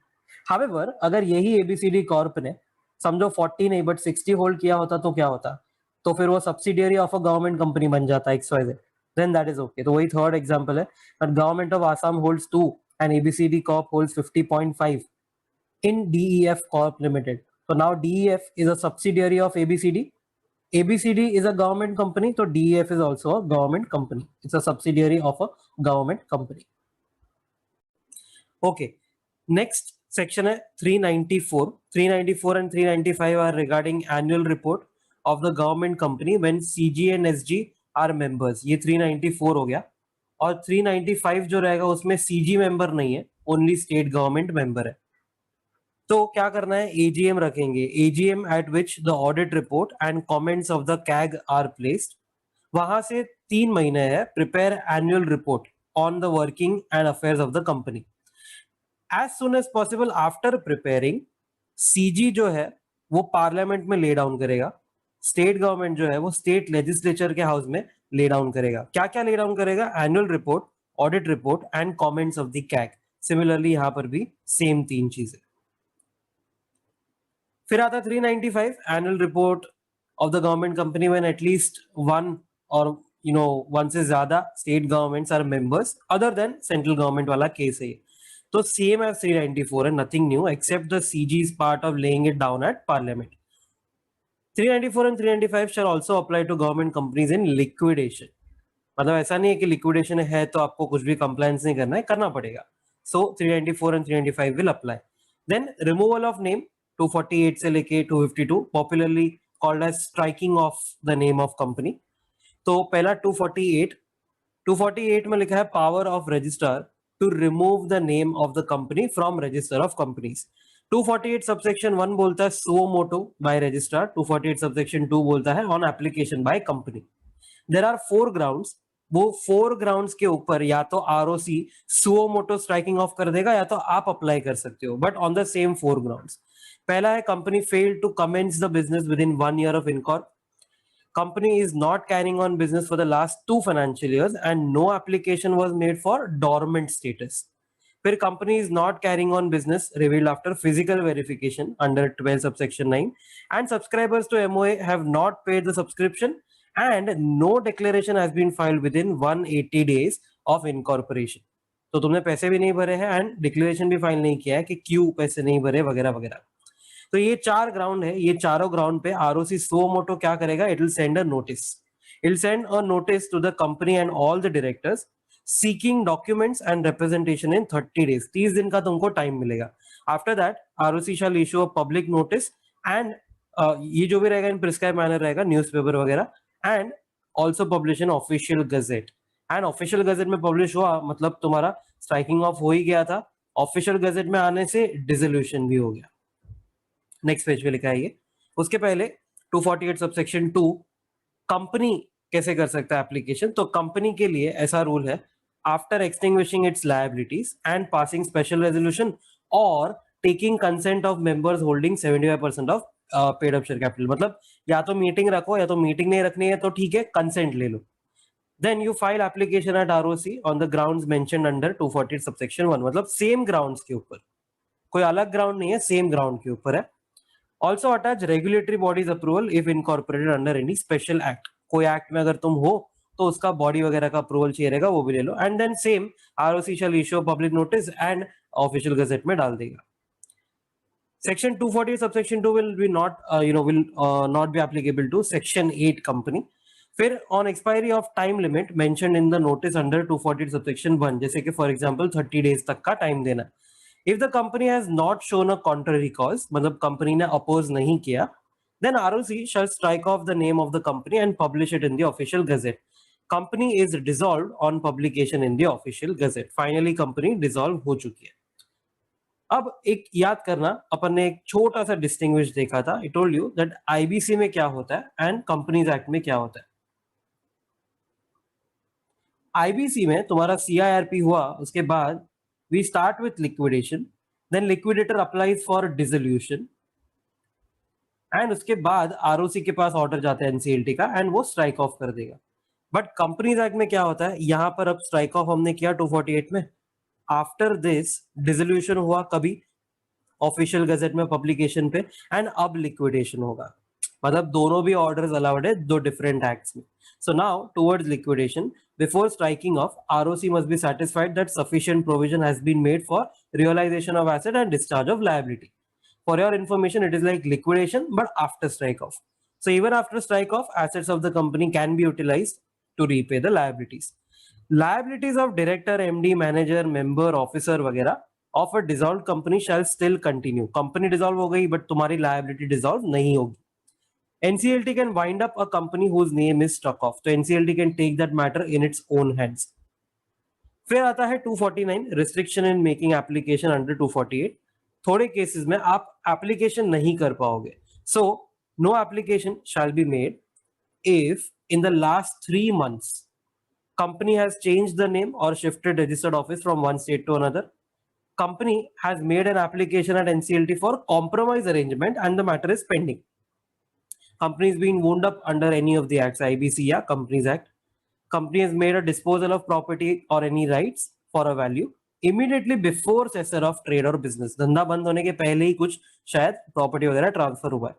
However अगर यही ABCD कॉर्प ने समझो 40 नहीं बट 60 होल्ड किया होता तो क्या होता? तो फिर वो subsidiary of a government company बन जाता XYZ, then that is okay. तो वही थर्ड एग्जांपल है. But government of Assam holds 2 and ABCD Corp holds 50.5 in DEF Corp Limited. So now DEF is a subsidiary of ABCD. ABCD is a government company, so DEF is also a government company. It's a subsidiary of a government company. Okay. Next section है 394. 394 and 395 are regarding annual report of the government company when CG and SG are members. ये 394 हो गया. और 395 जो रहेगा उसमें CG मेंबर नहीं है, ओनली स्टेट गवर्नमेंट मेंबर है. तो क्या करना है? AGM रखेंगे. AGM at which the audit report and comments of the CAG are placed. वहां से 3 महीने है prepare annual report on the working and affairs of the company. As soon as possible after preparing, CG जो है वो पार्लियामेंट में ले डाउन करेगा. स्टेट गवर्नमेंट जो है वो स्टेट लेजिस्लेचर के हाउस में ले डाउन करेगा. क्या क्या ले डाउन करेगा? Annual report, audit report and comments of the CAG. Similarly यहां पर भी सेम 3 चीजें. फिर आता 395 annual report of the government company when at least one और वन से ज्यादा state governments are members other than central government वाला केस है. तो सेम एज 394 है, nothing new except the CG is part of laying it down at parliament. 394 and 395 shall also apply to government companies in liquidation. मतलब ऐसा नहीं है कि लिक्विडेशन है तो आपको कुछ भी कंप्लायंस नहीं करना है, करना पड़ेगा. So 394 and 395 will apply. Then removal of name 248 से लेके 252, popularly called as striking of the name of company. तो पहला 248 में लिखा है power of registrar to remove the name of the company from register of companies. 248 subsection 1 बोलता है suo motu by registrar, 248 subsection 2 बोलता है on application by company. There are 4 grounds, वो 4 ग्राउंड्स के ऊपर या तो ROC suo motu striking off कर देगा या तो आप अप्लाई कर सकते हो, but on the same 4 grounds. पहला है company failed to commence the business within 1 year of incorp, company is not carrying on business for the last 2 financial years and no application was made for dormant status. फिर company is not carrying on business revealed after physical verification under 12 subsection 9 and subscribers to MOA have not paid the subscription and no declaration has been filed within 180 days of incorporation. तो तुमने पैसे भी नहीं भरे हैं एंड डिक्लेरेशन भी फाइल नहीं किया है कि क्यों पैसे नहीं भरे वगैरह वगैरह। तो ये 4 ग्राउंड है, ये चारों ग्राउंड पे आरओसी सुओ मोटो क्या करेगा, it will send a notice, it will send a notice to the company and all the directors seeking documents and representation in 30 days, 30 दिन का तुमको टाइम मिलेगा। After that ROC shall issue a public notice and ये जो भी रहेगा इन प्रिस्क्राइब मैनर रहेगा, न्यूज़पेपर वगैरह, and also publish in official gazette. And official gazette में पब्लिश हुआ मतलब तुम्हारा स्ट्राइकिंग ऑफ हो ही गया था, ऑफिशियल गजेट में आने से डिसोल्यूशन भी हो गया। नेक्स्ट पेज पे लिखा है ये। उसके पहले 248 सबसेक्शन 2 कंपनी कैसे कर सकता है एप्लीकेशन, तो कंपनी के लिए ऐसा रूल है, after extinguishing its liabilities and passing special resolution और taking consent of members holding 75% of paid up share capital, मतलब या तो मीटिंग रखो या तो मीटिंग नहीं रखनी है तो ठीक है कंसेंट ले लो, then you file application at ROC on the grounds mentioned under 248 subsection 1, मतलब सेम ग्राउंड्स के ऊपर, कोई अलग ग्राउंड नहीं है, सेम ग्राउंड के ऊपर है। Also attach regulatory bodies approval if incorporated under any special act. कोई एक्ट में अगर तुम हो तो उसका बॉडी वगैरह का अप्रूवल चाहिए रहेगा, वो भी ले लो। And then same ROC shall issue public notice and official gazette में डाल देगा। Section 240 subsection 2 will be not will not be applicable to section 8 company. फिर on expiry of time limit mentioned in the notice under 240 subsection 1, जैसे कि फॉर एग्जांपल 30 डेज तक का टाइम देना। If the company has not shown a contrary cause, मतलब कंपनी ने अपोज नहीं किया, then ROC shall strike off the name of the company and publish it in the official gazette. Company is dissolved on publication in the official gazette. Finally, company dissolve हो चुकी है। अब एक याद करना, अपन ने एक छोटा सा डिस्टिंग्विश देखा था, I told you that IBC में क्या होता है एंड कंपनीज एक्ट में क्या होता है। IBC में तुम्हारा CIRP हुआ, उसके बाद we start with liquidation, then liquidator applies for dissolution and उसके बाद ROC के पास ऑर्डर जाता है NCLT का एंड वो स्ट्राइक ऑफ कर देगा। बट कंपनीज एक्ट में क्या होता है, यहाँ पर अब स्ट्राइक ऑफ हमने किया 248 में, आफ्टर दिस डिसोल्यूशन हुआ कभी ऑफिशियल गजेट में पब्लिकेशन पे एंड अब लिक्विडेशन होगा, मतलब दोनों भी ऑर्डर्स अलाउड है दो डिफरेंट एक्ट्स में। So now towards liquidation, before striking off, ROC must be satisfied that sufficient provision has been made for realization of asset and discharge of liability. For your information, it is like liquidation but after strike off. So even after strike off, assets of the company can be utilized to repay the liabilities. Liabilities of director, MD, manager, member, officer वगैरह of a dissolved company shall still continue. Company dissolve हो गई but तुम्हारी liability dissolve नहीं होगी। NCLT can wind up a company whose name is struck off. तो NCLT can take that matter in its own hands. फिर आता है 249 restriction in making application under 248. थोड़े केसेस में आप एप्लीकेशन नहीं कर पाओगे। So no application shall be made if in the last 3 months company has changed the name or shifted registered office from one state to another. Company has made an application at NCLT for compromise arrangement and the matter is pending. Company is being wound up under any of the acts, IBC या Companies Act. Company has made a disposal of property or any rights for a value immediately before cessation of trade or business. धंधा बंद होने के पहले ही कुछ शायद प्रॉपर्टी वगैरह ट्रांसफर हुआ है।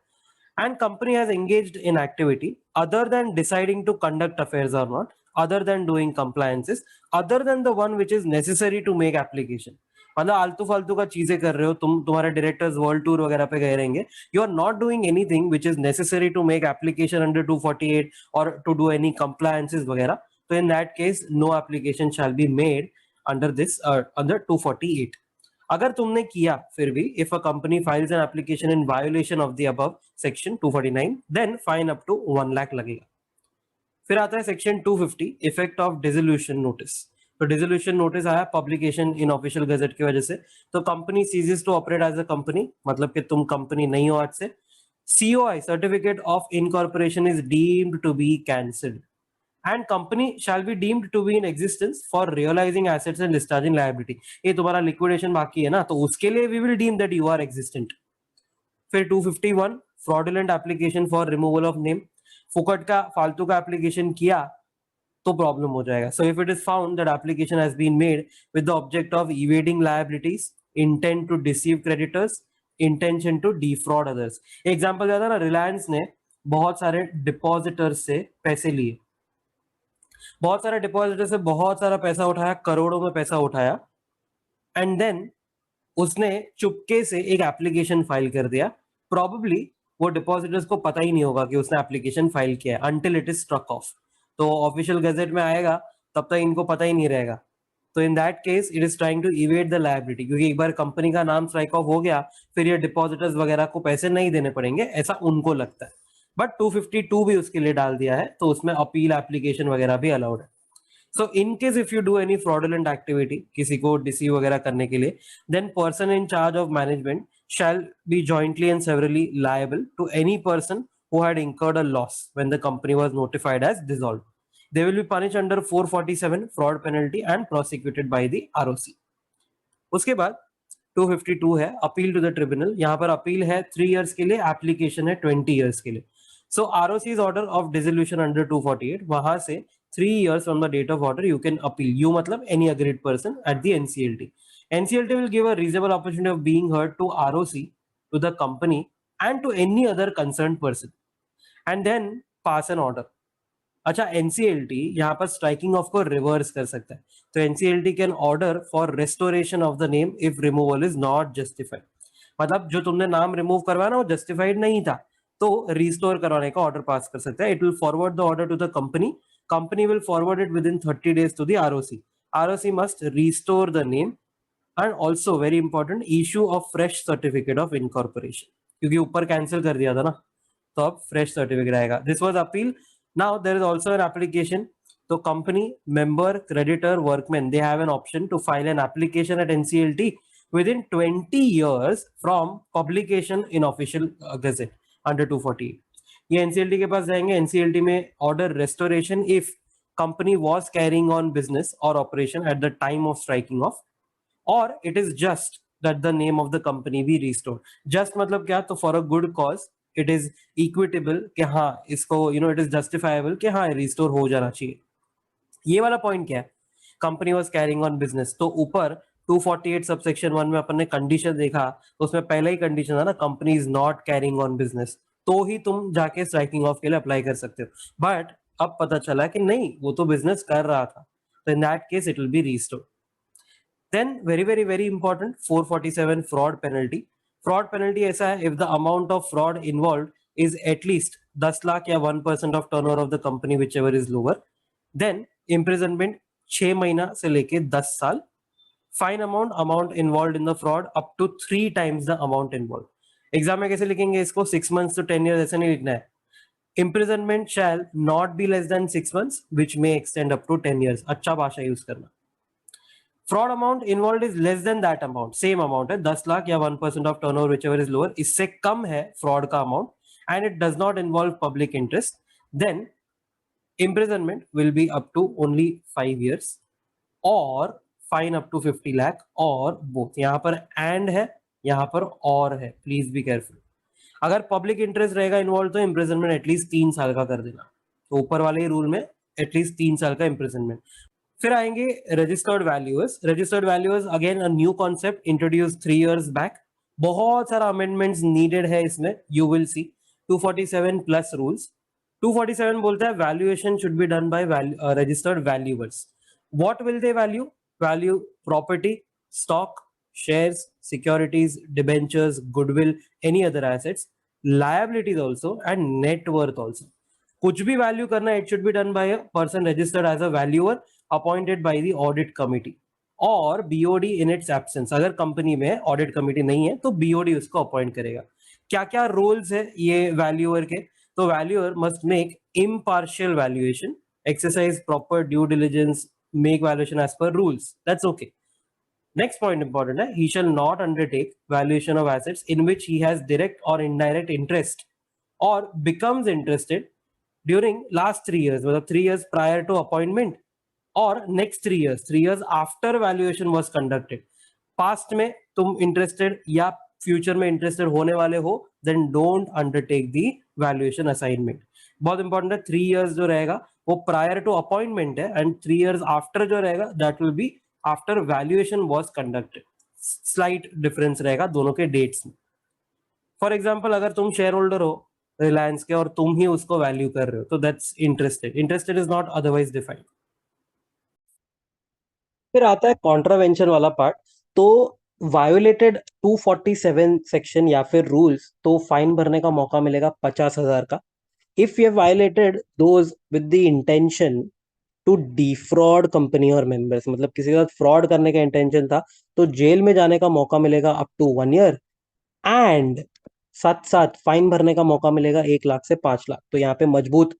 And company has engaged in activity other than deciding to conduct affairs or not, other than doing compliances, other than the one which is necessary to make application. मतलब आलतू फालतू का चीजें कर रहे हो तुम, तुम्हारे डायरेक्टर्स वर्ल्ड टूर वगैरह पे गए रहेंगे, you are not doing anything which is necessary to make application under 248 और टू डू एनी कंप्लायंसेस वगैरह, तो in that case no application shall be made under this under 248। अगर तुमने किया फिर भी, if a company files an application in violation of the above section 249, then fine up to 1 lakh लगेगा। फिर आता है section 250, effect of dissolution notice. तो डिसोल्यूशन नोटिस आया पब्लिकेशन इन ऑफिशियल गजट की वजह से, तो company ceases to operate as a company, मतलब कि तुम कंपनी नहीं हो आज से। COI, certificate of incorporation, is deemed to be cancelled and company shall be deemed to be in existence for realising assets and discharging liability. ये तुम्हारा लिक्विडेशन बाकी है ना, तो उसके लिए we will deem that you are existent. फिर 251, fraudulent application for removal of name. फुकट का फालतू का एप्लीकेशन किया तो प्रॉब्लम हो जाएगा। So if it is found that application has been made with the object of evading liabilities, intent to deceive creditors, intention to defraud others. Example दिया था ना, रिलायंस ने बहुत सारे डिपॉजिटर्स से पैसे लिए, बहुत सारे डिपॉजिटर से बहुत सारा पैसा उठाया, करोड़ों में पैसा उठाया, एंड देन उसने चुपके से एक एप्लीकेशन फाइल कर दिया। प्रॉबेबली वो डिपॉजिटर्स को पता ही नहीं होगा कि उसने एप्लीकेशन फाइल किया है until it is struck off. तो ऑफिशियल गजेट में आएगा तब तक इनको पता ही नहीं रहेगा। तो in that case it is trying to evade the liability, क्योंकि एक बार कंपनी का नाम स्ट्राइक ऑफ हो गया फिर ये डिपॉजिटर्स वगैरह को पैसे नहीं देने पड़ेंगे, ऐसा उनको लगता है। बट 252 भी उसके लिए डाल दिया है, तो उसमें अपील एप्लीकेशन वगैरह भी अलाउड है। So in case if you do any fraudulent activity, किसी को deceive वगैरह करने के लिए, then person in charge of management shall be jointly and severally liable to any person who had incurred a loss when the company was notified as dissolved. They will be punished under 447 fraud penalty and prosecuted by the ROC. उसके बाद 252 है अपील टू द ट्रिब्यूनल। यहाँ पर अपील है 3 इयर्स के लिए, एप्लीकेशन है 20 इयर्स के लिए। सो ROC's order of dissolution under 248, वहां से 3 years from the date of order you can appeal. You मतलब any aggrieved person at the NCLT. NCLT will give a reasonable opportunity of being heard to ROC, to the company and to any other concerned person, and then pass an order. अच्छा, NCLT यहाँ पर स्ट्राइकिंग ऑफ को रिवर्स कर सकता है। तो NCLT can order for restoration of the name if removal is not justified. मतलब जो तुमने नाम रिमूव करवाया ना वो जस्टिफाइड नहीं था, तो रिस्टोर करवाने का ऑर्डर पास कर सकता है। It will forward the order to the company, company will forward it within 30 days to the ROC. ROC must restore the name and also very important issue of fresh certificate of incorporation, क्योंकि ऊपर कैंसिल कर दिया था ना, तो अब फ्रेश सर्टिफिकेट आएगा। This was appeal. Now there is also an application. तो company, member, creditor, workman, they have an option to file an application at NCLT within 20 years from publication in official gazette under 248. ये एनसीएलटी के पास जाएंगे, एनसीएलटी में order restoration if company was carrying on business और operation at the time of striking of, और it is just that the name of the company be restored. Just मतलब क्या, तो for a good cause, it is equitable कि हाँ इसको इट इज जस्टिफाइबल कि हाँ रिस्टोर हो जाना चाहिए। ये वाला पॉइंट क्या है, company was carrying on business, तो ऊपर 248 सबसेक्शन 1 में अपन ने कंडीशन देखा, तो उसमें पहला ही कंडीशन था ना, company is not carrying on business, तो ही तुम जाके स्ट्राइकिंग ऑफ के लिए अप्लाई कर सकते हो। बट अब पता चला कि नहीं, वो तो बिजनेस कर रहा था, तो in that case it will be restored. Then very very very important 447 fraud penalty. Fraud penalty ऐसा है, if the amount of fraud involve is at least 10 lakh या 1% of turnover of the company which ever is lower, then imprisonment 6 महीना से लेके 10 साल। Fine amount involve in the fraud up to 3 times the amount involve. Exam में कैसे लिखेंगे इसको, 6 months to 10 years ऐसे नहीं लिखना है। Imprisonment shall not be less than 6 months which may extend up to 10 years। अच्छा भाषा यूज करना। Fraud amount involve is less than that amount, same amount है 10 लाख या 1% of turnover whichever is lower, इससे कम है फ्रॉड का amount and it does not involve public interest, then imprisonment will be up to only 5 years और फाइन अप टू 50 लाख और बोथ। यहाँ पर एंड है, यहाँ पर और है, प्लीज बी केयरफुल। अगर पब्लिक इंटरेस्ट रहेगा इन्वॉल्व तो इम्प्रिजनमेंट एटलीस्ट 3 साल का कर देना, तो ऊपर वाले रूल में एटलीस्ट 3 साल का इम्प्रिजनमेंट। फिर आएंगे registered valuers. Registered valuers again a new concept introduce 3 years back, बहुत सारा अमेंडमेंट्स नीडेड है इसमें, you will see 247 plus rules. 247 बोलता है valuation should be done by registered valuers. What will they value? Value property, stock, shares, securities, debentures, goodwill, any other assets, liabilities also and net worth also. कुछ भी वैल्यू करना, it should be done by a person registered as a valuer appointed by the audit committee. और बीओडी इन इट्स एब्सेंस, अगर कंपनी में ऑडिट कमेटी नहीं है तो बीओडी उसको अपॉइंट करेगा। क्या क्या रोल्स है ये वैल्यूअर के? तो valuer must make impartial valuation, exercise proper due diligence, make valuation as per rules. That's okay. Next point important है, he shall not undertake valuation of assets in which he has direct or indirect interest or becomes interested during last 3 years, मतलब 3 years prior to appointment or next 3 years after valuation was conducted. Past में तुम interested या फ्यूचर में इंटरेस्टेड होने वाले हो, then don't undertake the valuation assignment. बहुत इंपॉर्टेंट है, 3 इयर्स जो रहेगा वो प्रायर टू अपॉइंटमेंट है, एंड 3 इयर्स आफ्टर जो रहेगा that will be after valuation was conducted. Slight difference रहेगा दोनों के डेट्स में। फॉर एग्जांपल अगर तुम शेयर होल्डर हो रिलायंस के और तुम ही उसको वैल्यू कर रहे हो तो that's interested. Interested is not otherwise defined. फिर आता है कॉन्ट्रावेंशन वाला पार्ट। तो वायोलेटेड 247 सेक्शन या फिर रूल्स तो फाइन भरने का मौका मिलेगा 50,000 का। If you violated those with the intention to defraud company और मेंबर्स, मतलब किसी के साथ फ्रॉड करने का इंटेंशन था, तो जेल में जाने का मौका मिलेगा अप टू 1 ईयर, एंड साथ साथ फाइन भरने का मौका मिलेगा 1 लाख से 5 लाख। तो यहाँ पे मजबूत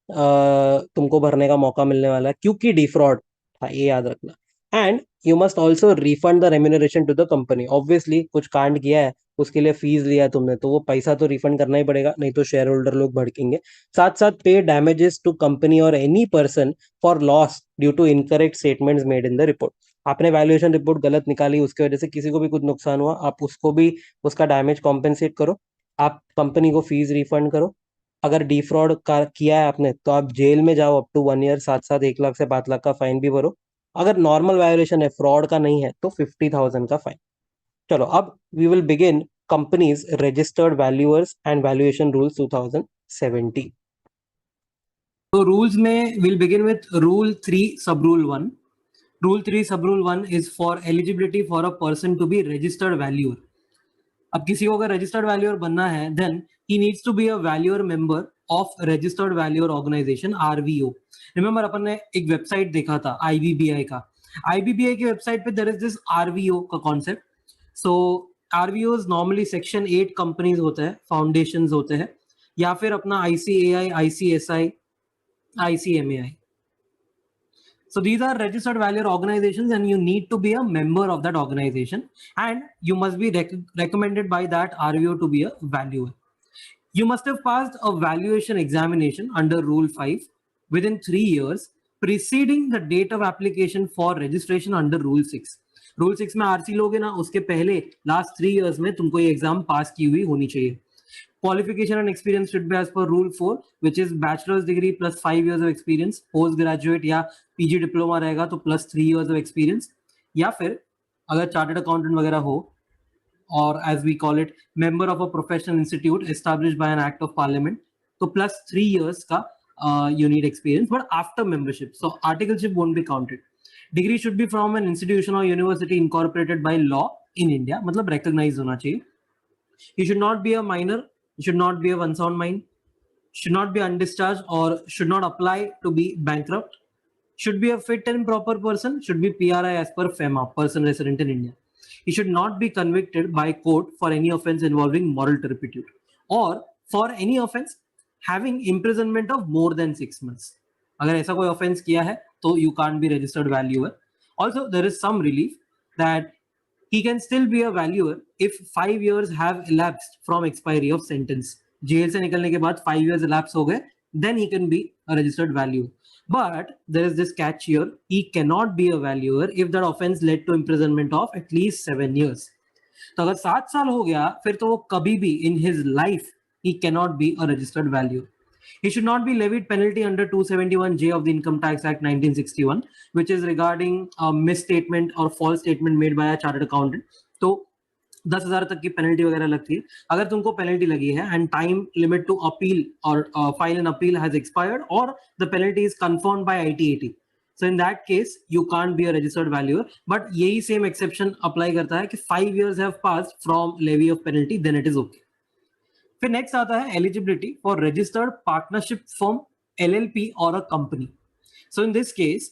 तुमको भरने का मौका मिलने वाला है क्योंकि डिफ्रॉड था, ये याद रखना। And you must also refund the remuneration to the company. Obviously कुछ कांड किया है, उसके लिए फीस लिया है तुमने, तो वो पैसा तो रिफंड करना ही पड़ेगा, नहीं तो शेयर होल्डर लोग भड़केंगे। साथ साथ पे डैमेजेस टू कंपनी और any person for loss due to incorrect statements made in the report. आपने वैल्यूएशन रिपोर्ट गलत निकाली, उसकी वजह से किसी को भी कुछ नुकसान हुआ, आप उसको भी उसका डैमेज कॉम्पेंसेट करो, आप कंपनी को फीस रिफंड करो। अगर डिफ्रॉड किया है आपने तो आप जेल में जाओ अप टू 1 ईयर, साथ साथ 1 लाख से 5 लाख का फाइन भी भरो। अगर नॉर्मल वायोलेशन है, फ्रॉड का नहीं है, तो 50,000 का फाइन। चलो अब we will begin companies registered valuers and valuation rules 2017। तो रूल्स में will begin with rule 3 sub rule 1। Rule 3 sub rule 1 is for eligibility for a person to be registered valuer. अब किसी को अगर रजिस्टर्ड वैल्यूअर बनना है then he needs to be a valuer member of registered valuer organisation RVO. Remember अपन ने एक वेबसाइट देखा था आईबीबीआई का। आईबीबीआई की वेबसाइट पे देयर इज दिस आरवीओ का concept. So RVO normally section 8 companies होते हैं, फाउंडेशंस होते हैं, या फिर अपना ICAI, ICSI, ICMAI. So these are registered valuer organizations and you need to be a member of that organization and you must be recommended by that RVO to be a valuer. You must have passed a valuation examination under Rule 5 within 3 years preceding the date of application for registration under Rule 6. Rule 6 में आरसी लोगे ना, उसके पहले लास्ट 3 years में तुमको ये एग्जाम पास की हुई होनी चाहिए। Qualification and experience should be as per Rule 4, which is bachelor's degree plus 5 years of experience. Postgraduate या PG diploma रहेगा तो plus 3 years of experience, या फिर अगर chartered accountant वगैरह हो, or as we call it member of a professional institute established by an act of parliament, तो plus 3 years का you need experience, but after membership, so articleship won't be counted. Degree should be from an institution or university incorporated by law in India, मतलब recognized होना चाहिए. You should not be a minor, you should not be a unsound mind, should not be undischarged or should not apply to be bankrupt, should be a fit and proper person, should be PRI as per FEMA, person resident in India. He should not be convicted by court for any offense involving moral turpitude or for any offense having imprisonment of more than 6 months. अगर ऐसा कोई offense किया है तो you can't be registered valuer. Also, there is some relief that he can still be a valuer if 5 years have elapsed from expiry of sentence. जेल से निकलने के बाद 5 years elapse हो गए, then he can be a registered valuer. But there is this catch here, he cannot be a valuer if that offense led to imprisonment of at least 7 years. तो अगर 7 साल हो गया फिर तो वो कभी भी in his life he cannot be a registered valuer. He should not be levied penalty under 271J of the Income Tax Act 1961, which is regarding a misstatement or false statement made by a chartered accountant. तो 10,000 तक की पेनल्टी वगैरह लगती है। अगर तुमको पेनल्टी लगी है and time limit to appeal और file an appeal has expired और the penalty is confirmed by ITAT, so in that case you can't be a registered valuer. But यही सेम एक्सेप्शन अप्लाई करता है कि 5 years have passed from levy of penalty, then it is okay. फिर नेक्स्ट आता है eligibility for registered partnership form, LLP और a company. So in this case,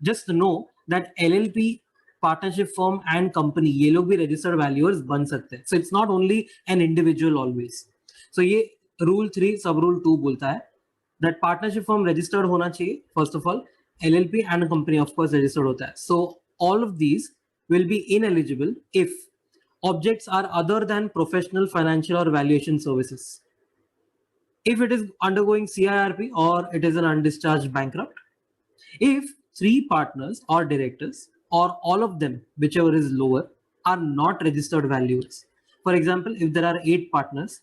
just know that LLP partnership firm and company, ये लोग भी रजिस्टर्ड वैल्यूअर्स बन सकते हैं. So it's not only an individual always. सो ये रूल 3 सब रूल 2 बोलता है दैट पार्टनरशिप फर्म रजिस्टर्ड होना चाहिए. First of all LLP and company of course registered होता है. So all of these will be ineligible if objects are other than professional, financial, or valuation services. If it is undergoing CIRP or it is an undischarged bankrupt. If 3 partners or directors or all of them, whichever is lower, are not registered valuers. For example, if there are 8 partners,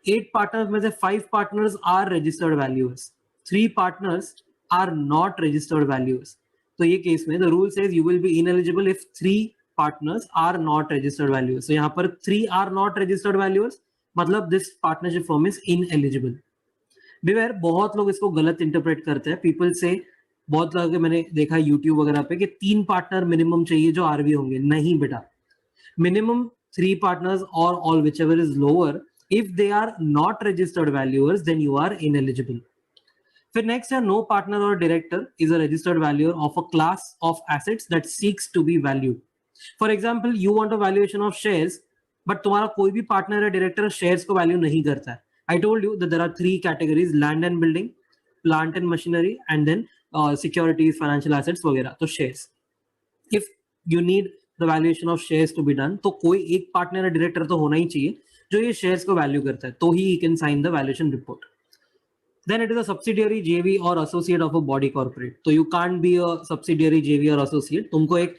8 partners में से 5 partners are registered valuers, 3 partners are not registered valuers. तो ये केस में the rule says you will be ineligible if 3 partners are not registered valuers. So यहाँ पर 3 are not registered valuers, मतलब this partnership firm is ineligible. Beware, बहुत लोग इसको गलत इंटरप्रेट करते हैं. पीपल से बहुत लोग मैंने देखा यूट्यूब वगैरह पे कि 3 पार्टनर मिनिमम चाहिए जो आरवी होंगे. नहीं बेटा, मिनिमम 3 पार्टनर्स और all which ever is lower, if they are not registered valuers then you are ineligible. फिर नेक्स्ट है नो पार्टनर और director is a registered valuer of a class of assets that seeks to be valued. For example, you want a valuation of shares, but तुम्हारा कोई भी पार्टनर या डायरेक्टर शेयर्स को वैल्यू नहीं करता है. I told you that there are 3 categories: land and building, plant and machinery, and then securities, financial assets वगैरह. तो shares. If you need the valuation of shares to be done, तो कोई एक partner या director तो होना ही चाहिए जो ये shares को value करता है, तो ही he can sign the valuation report. Then it is a subsidiary, JV or associate of a body corporate. तो you can't be a subsidiary, JV or associate. तुमको एक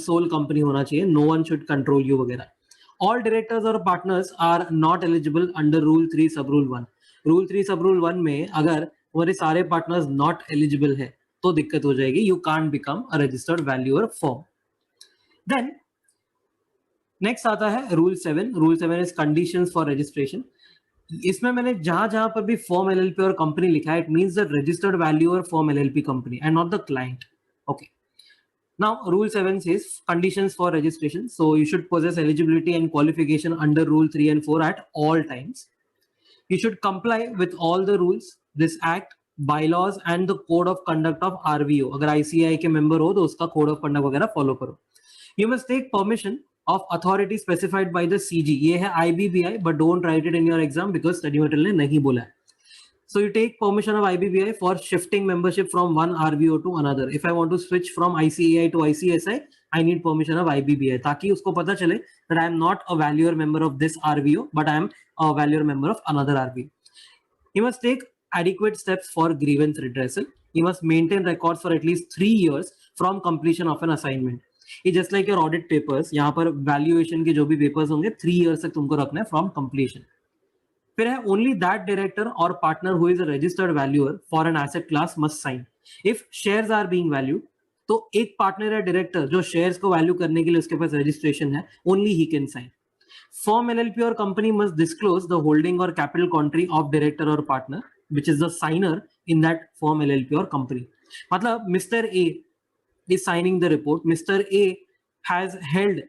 sole company होना चाहिए. No one should control you वगैरह. All directors or partners are not eligible under Rule 3 Sub Rule 1. Rule 3 Sub Rule 1 में अगर तुम्हारे सारे partners not eligible है तो दिक्कत हो जाएगी. You can't become a registered valuer firm. Then next आता है Rule 7. Rule 7 is conditions for registration. इसमें मैंने जहां पर भी firm LLP और company लिखा है, it means the registered valuer firm LLP company and not the client. Okay. Now, Rule 7 says conditions for registration. So you should possess eligibility and qualification under Rule 3 and 4 at all times. You should comply with all the rules, this act, bylaws and the code of conduct of RVO. अगर ICAI के member हो तो उसका code of conduct वगैरह follow करो. You must take permission of authority specified by the CG. ये है IBBI, but don't write it in your exam because study material ने नहीं बोला है. So you take permission of IBBI for shifting membership from one RVO to another. If I want to switch from ICAI to ICSI, I need permission of IBBI. ताकि उसको पता चले that I am not a valuer member of this RVO, but I am a valuer member of another RVO. You must take adequate steps for grievance redressal. You must maintain records for at least 3 years from completion of an assignment. ये just like your audit papers, यहाँ पर valuation के जो भी papers होंगे 3 years तक तुमको रखना है from completion. फिर है only that director or partner who is a registered valuer for an asset class must sign. If shares are being valued, तो एक पार्टनर या डायरेक्टर जो शेयर्स को वैल्यू करने के लिए उसके पास रजिस्ट्रेशन है, only he can sign. Firm LLP or company must disclose the holding or capital country of director or partner, which is the signer in that firm LLP or company. मतलब Mr. A is signing the report. Mr. A has held,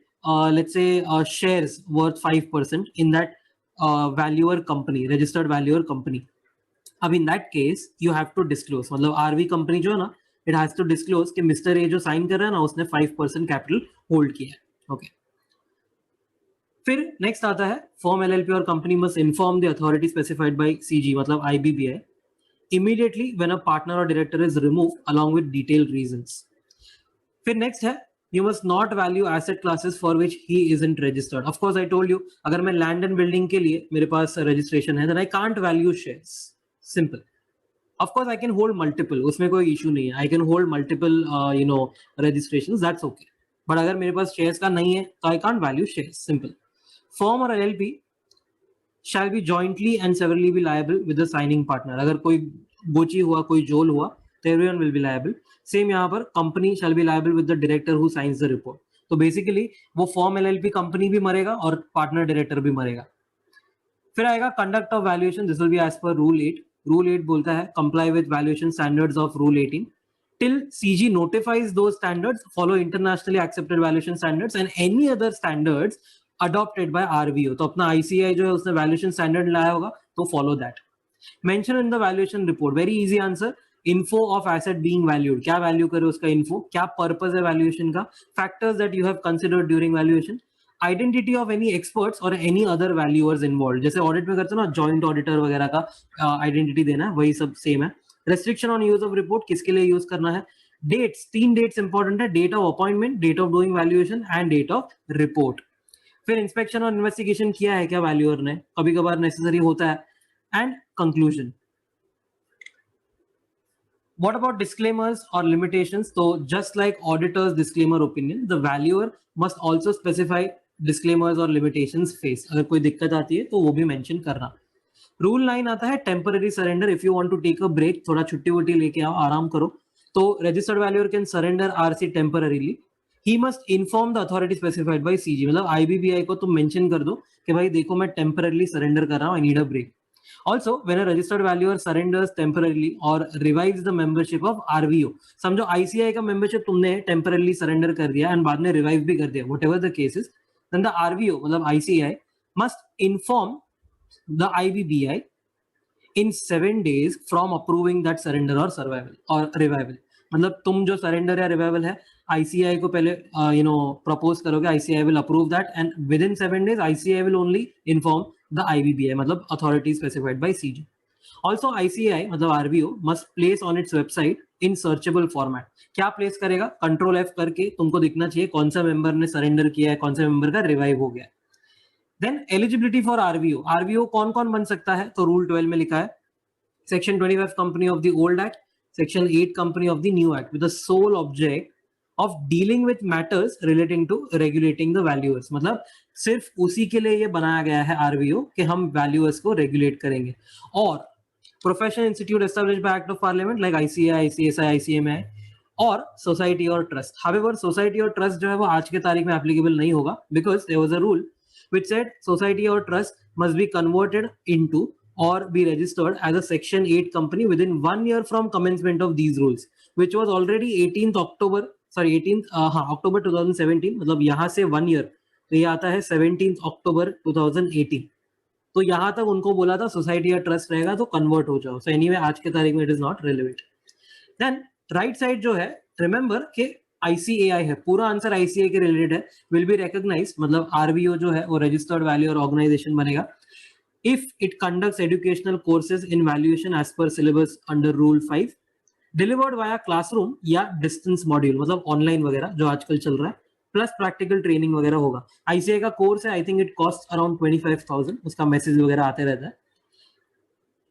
let's say, shares worth 5% in that valuer company, registered valuer company. अब in that case you have to disclose, मतलब RV company जो है ना, it has to disclose कि Mr. A जो sign कर रहा है ना उसने 5% capital hold किया है. Okay. फिर next आता है firm LLP और company must inform the authority specified by CG, मतलब IBBI, immediately when a partner or director is removed along with detailed reasons. फिर next है you must not value asset classes for which he isn't registered. Of course I told you, अगर मैं land and building के लिए मेरे पास registration है, then I can't value shares. Simple. Of course I can hold multiple, उसमें कोई issue नहीं है. I can hold multiple registrations, that's okay. But अगर मेरे पास shares का नहीं है तो I can't value shares. Simple. Firm or LLP shall be jointly and severally be liable with the signing partner. अगर कोई गोची हुआ, कोई जोल हुआ, तो everyone will be liable. Same यहाँ पर company shall be liable with the director who signs the report. तो basically वो firm LLP company भी मरेगा और partner director भी मरेगा. फिर आएगा conduct of valuation. This will be as per Rule 8. Rule 8 बोलता है comply with valuation standards of Rule 18. Till CG notifies those standards, follow internationally accepted valuation standards and any other standards adopted by RVO. तो अपना ICAI जो है उसने valuation standard लाया होगा तो follow that. Mention in the valuation report. Very easy answer. Info of asset being valued, क्या वैल्यू करे उसका इन्फो, क्या पर्पस है वैल्यूएशन का, factors that you have considered during valuation, identity of any experts और एनी अदर वैल्यूअर्स इन्वॉल्व, जैसे ऑडिट में करते हो ना जॉइंट ऑडिटर वगैरह का आइडेंटिटी देना है, वही सब सेम है। Restriction on use of report, किसके लिए यूज करना है। डेट्स, 3 डेट्स इंपॉर्टेंट है, date of appointment, date of doing valuation and date of report. फिर इंस्पेक्शन और इन्वेस्टिगेशन किया है क्या वैल्यूअर ने, कभी कभार नेसेसरी होता है, and conclusion. What about disclaimers or limitations? So just like auditor's disclaimer opinion, the valuer must also specify disclaimers और limitations face. अगर कोई दिक्कत आती है तो वो भी मेंशन करना। रूल 9 आता है temporary surrender, if you want to take a break, थोड़ा छुट्टी वुट्टी लेके आओ, आराम करो, तो registered valuer can surrender RC temporarily. He must inform the authority specified by CG, मतलब आईबीबीआई को तुम मेंशन कर दो कि भाई देखो मैं टेम्पररीली सरेंडर कर रहा हूं, I need a break. Also, when a registered valuer surrenders temporarily or revives the membership of RVO, समझो ICI का membership तुमने temporarily surrender कर दिया and बाद में revive भी कर दिया, whatever the case is, then the RVO मतलब ICI must inform the IBBI in 7 days from approving that surrender or survival or revival। मतलब तुम जो surrender या revival है ICI को पहले propose करोगे, ICI will approve that and within 7 days ICI will only inform the IBBI, मतलब authority specified by CG। Also ICI मतलब RVO must place on its website in searchable format। क्या प्लेस करेगा, कंट्रोल F करके तुमको दिखना चाहिए कौन सा मेंबर ने सरेंडर किया है, कौन सा मेंबर का रिवाइव हो गया। देन एलिजिबिलिटी फॉर आरवीओ, आरवीओ कौन कौन बन सकता है, तो रूल 12 में लिखा है section 25 company of the old act, section 8 company of the new act, with the sole object of dealing with matters relating to regulating the valuers. मतलब सिर्फ उसी के लिए ये बनाया गया है आरवीओ कि हम वैल्यूअर्स को रेगुलेट करेंगे। और professional institute established by act of parliament like ICAI, ICSI, ICMAI और सोसाइटी और ट्रस्ट। हाउएवर सोसाइटी और ट्रस्ट जो है वो आज के तारीख में एप्लीकेबल नहीं होगा, because there was a rule which said society or trust must be converted into or be registered as a section 8 company within 1 year from commencement of these rules, which was already 18th October, sorry 18th October 2017, मतलब यहाँ से 1 year, तो ये आता है 17th October 2018। तो यहाँ तक उनको बोला था सोसाइटी या ट्रस्ट रहेगा तो कन्वर्ट हो जाओ। सो एनीवे आज के तारीख में it is not relevant. Then right side जो है, रिमेंबर कि ICAI है, पूरा आंसर ICAI के रिलेटेड है, विल बी रिकॉग्नाइज्ड, मतलब RVO जो है वो रजिस्टर्ड वैल्यूअर ऑर्गेनाइजेशन बनेगा if it conducts educational courses in valuation as per syllabus under rule 5, delivered via classroom या डिस्टेंस मॉड्यूल, मतलब ऑनलाइन वगैरह जो आजकल चल रहा है, प्लस प्रैक्टिकल ट्रेनिंग वगैरह होगा। ICAI का कोर्स है, I think it cost around 25,000, उसका मैसेज वगैरह आते रहता है।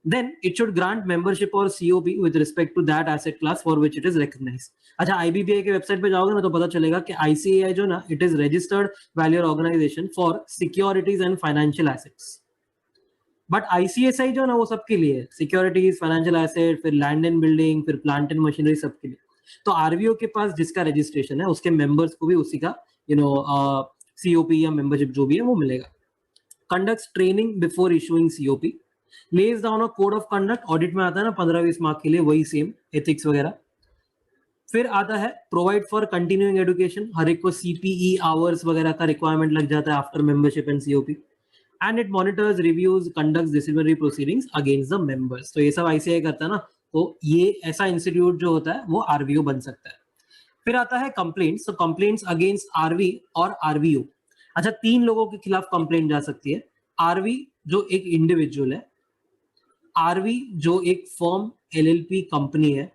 Then it should grant membership or COP with respect to that asset class for which it is recognized। अच्छा, IBBI के वेबसाइट पे जाओगे ना तो पता चलेगा कि ICAI जो ना, it is registered valuer organization for securities and financial assets, but ICSI जो ना वो सबके लिए है, सिक्योरिटीज, फाइनेंशियल एसेट, फिर लैंड एंड बिल्डिंग, फिर प्लांट एंड मशीनरी, सबके लिए। तो RVO के पास जिसका रजिस्ट्रेशन है उसके मेंबर्स को भी उसी का COP या मेंबरशिप जो भी है वो मिलेगा। Conducts training before issuing COP, lays down a code of conduct, audit में आता है ना 15-20 मार्क के लिए, वही सेम एथिक्स वगैरह। फिर आता है प्रोवाइड फॉर कंटिन्यूइंग एजुकेशन, हर एक को CPE आवर्स वगैरह का रिक्वायरमेंट लग जाता है after membership and COP। And it monitors, reviews, conducts disciplinary proceedings against the members. तो ये सब ICAI करता है ना, तो ये ऐसा इंस्टीट्यूट जो होता है वो RVO बन सकता है। फिर आता है कंप्लेंट्स, तो कंप्लेंट्स अगेंस्ट RV और RVO। अच्छा, 3 लोगों के खिलाफ कंप्लेंट जा सकती है। RV जो एक इंडिविजुअल है, RV जो एक फर्म LLP कंपनी है,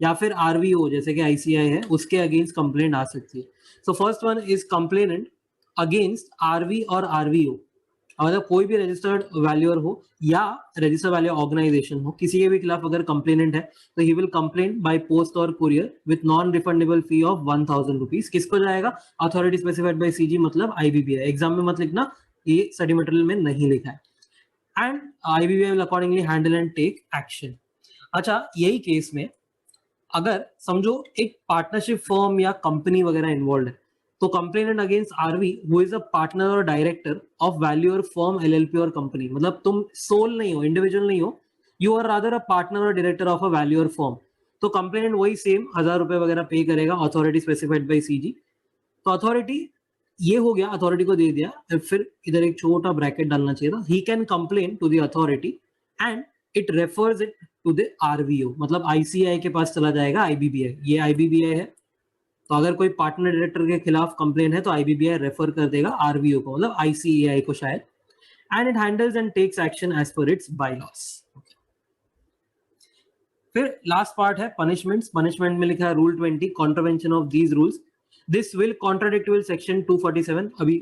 या फिर RVO जैसे कि ICAI है, उसके अगेंस्ट कंप्लेंट आ सकती है। So first one is complainant against RV और RVO, मतलब कोई भी रजिस्टर्ड वैल्यूअर हो या रजिस्टर्ड वैल्यूअर ऑर्गेनाइजेशन हो, किसी के भी खिलाफ अगर कंप्लेनेंट है तो he will complain by post और courier with non refundable fee of 1000 rupees. किसको जाएगा, अथॉरिटी स्पेसिफाइड बाय CG, मतलब IBBI। एग्जाम में मत लिखना, ये स्टडी मटेरियल में नहीं लिखा है। And IBBI will accordingly handle and take action। अच्छा, यही केस में अगर समझो एक पार्टनरशिप फर्म या कंपनी वगैरह इन्वॉल्व है, तो complainant against RV who is a partner और director of valuer firm LLP और कंपनी, मतलब तुम सोल नहीं हो, इंडिविजुअल नहीं हो, you are rather a partner और director of a valuer firm, तो कंप्लेनेंट वही सेम 1000 रुपए वगैरह पे करेगा, अथॉरिटी स्पेसिफाइड बाय CG। तो अथॉरिटी, ये हो गया, अथॉरिटी को दे दिया, फिर इधर एक छोटा ब्रैकेट डालना चाहिए था, he can complain to the authority and it refers it to the RVO, मतलब आईसीआई के पास चला जाएगा, आईबीबीआई, ये आईबीबीआई है, तो अगर कोई पार्टनर डायरेक्टर के खिलाफ कंप्लेन है तो आईबीबीआई रेफर कर देगा आरवीओ को, मतलब आईसीएआई को शायद, and it handles and takes action as per its bylaws. फिर लास्ट पार्ट है पनिशमेंट्स। पनिशमेंट में लिखा है rule 20, contravention of these rules this will contradict with section 247। अभी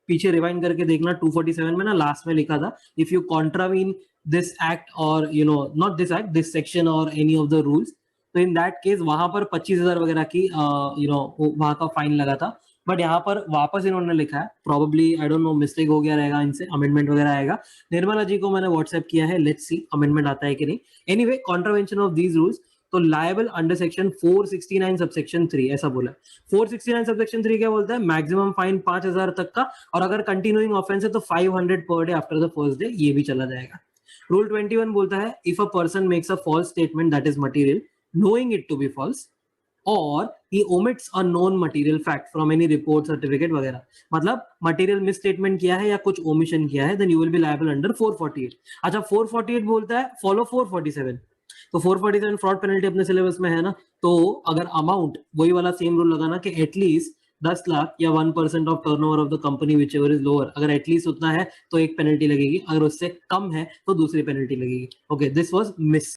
पीछे रिवाइंड करके देखना, 247 में ना लास्ट में लिखा था, if you contravene this act और you know not this act, this section और एनी ऑफ द रूल्स, तो इन दैट केस वहां पर 25,000 वगैरह की यू नो वहां का फाइन लगा था। बट यहाँ पर वापस इन्होंने लिखा है, probably I don't know mistake हो गया रहेगा, इनसे अमेंडमेंट वगैरह आएगा। निर्मला जी को मैंने व्हाट्सएप किया है, लेट्स सी अमेंडमेंट आता है कि नहीं। Anyway, contravention of these rules तो लायबल अंडर सेक्शन 469 सबसेक्शन 3 ऐसा बोला। 469 सबसेक्शन 3 क्या बोलता है, मैक्सिमम फाइन 5,000 तक का, और अगर कंटिन्यूइंग ऑफेंस है तो 500 per day after the first day, ये भी चला जाएगा। रूल 21 बोलता है if a person makes a false statement that is material knowing it to be false or he omits a known material fact from any report, certificate वगैरह, मतलब मटेरियल मिस स्टेटमेंट किया है या कुछ ओमिशन किया है, then you will be liable under 448। अच्छा, 448 बोलता है फॉलो 447, तो 447 फ्रॉड पेनल्टी अपने सिलेबस में है ना, तो अगर अमाउंट वही वाला सेम रूल लगाना कि एटलीस्ट 10 लाख या 1% of turnover of the company which ever is lower, अगर एटलीस्ट उतना है तो एक पेनल्टी लगेगी, अगर उससे कम है तो दूसरी पेनल्टी लगेगी। Okay, this was miss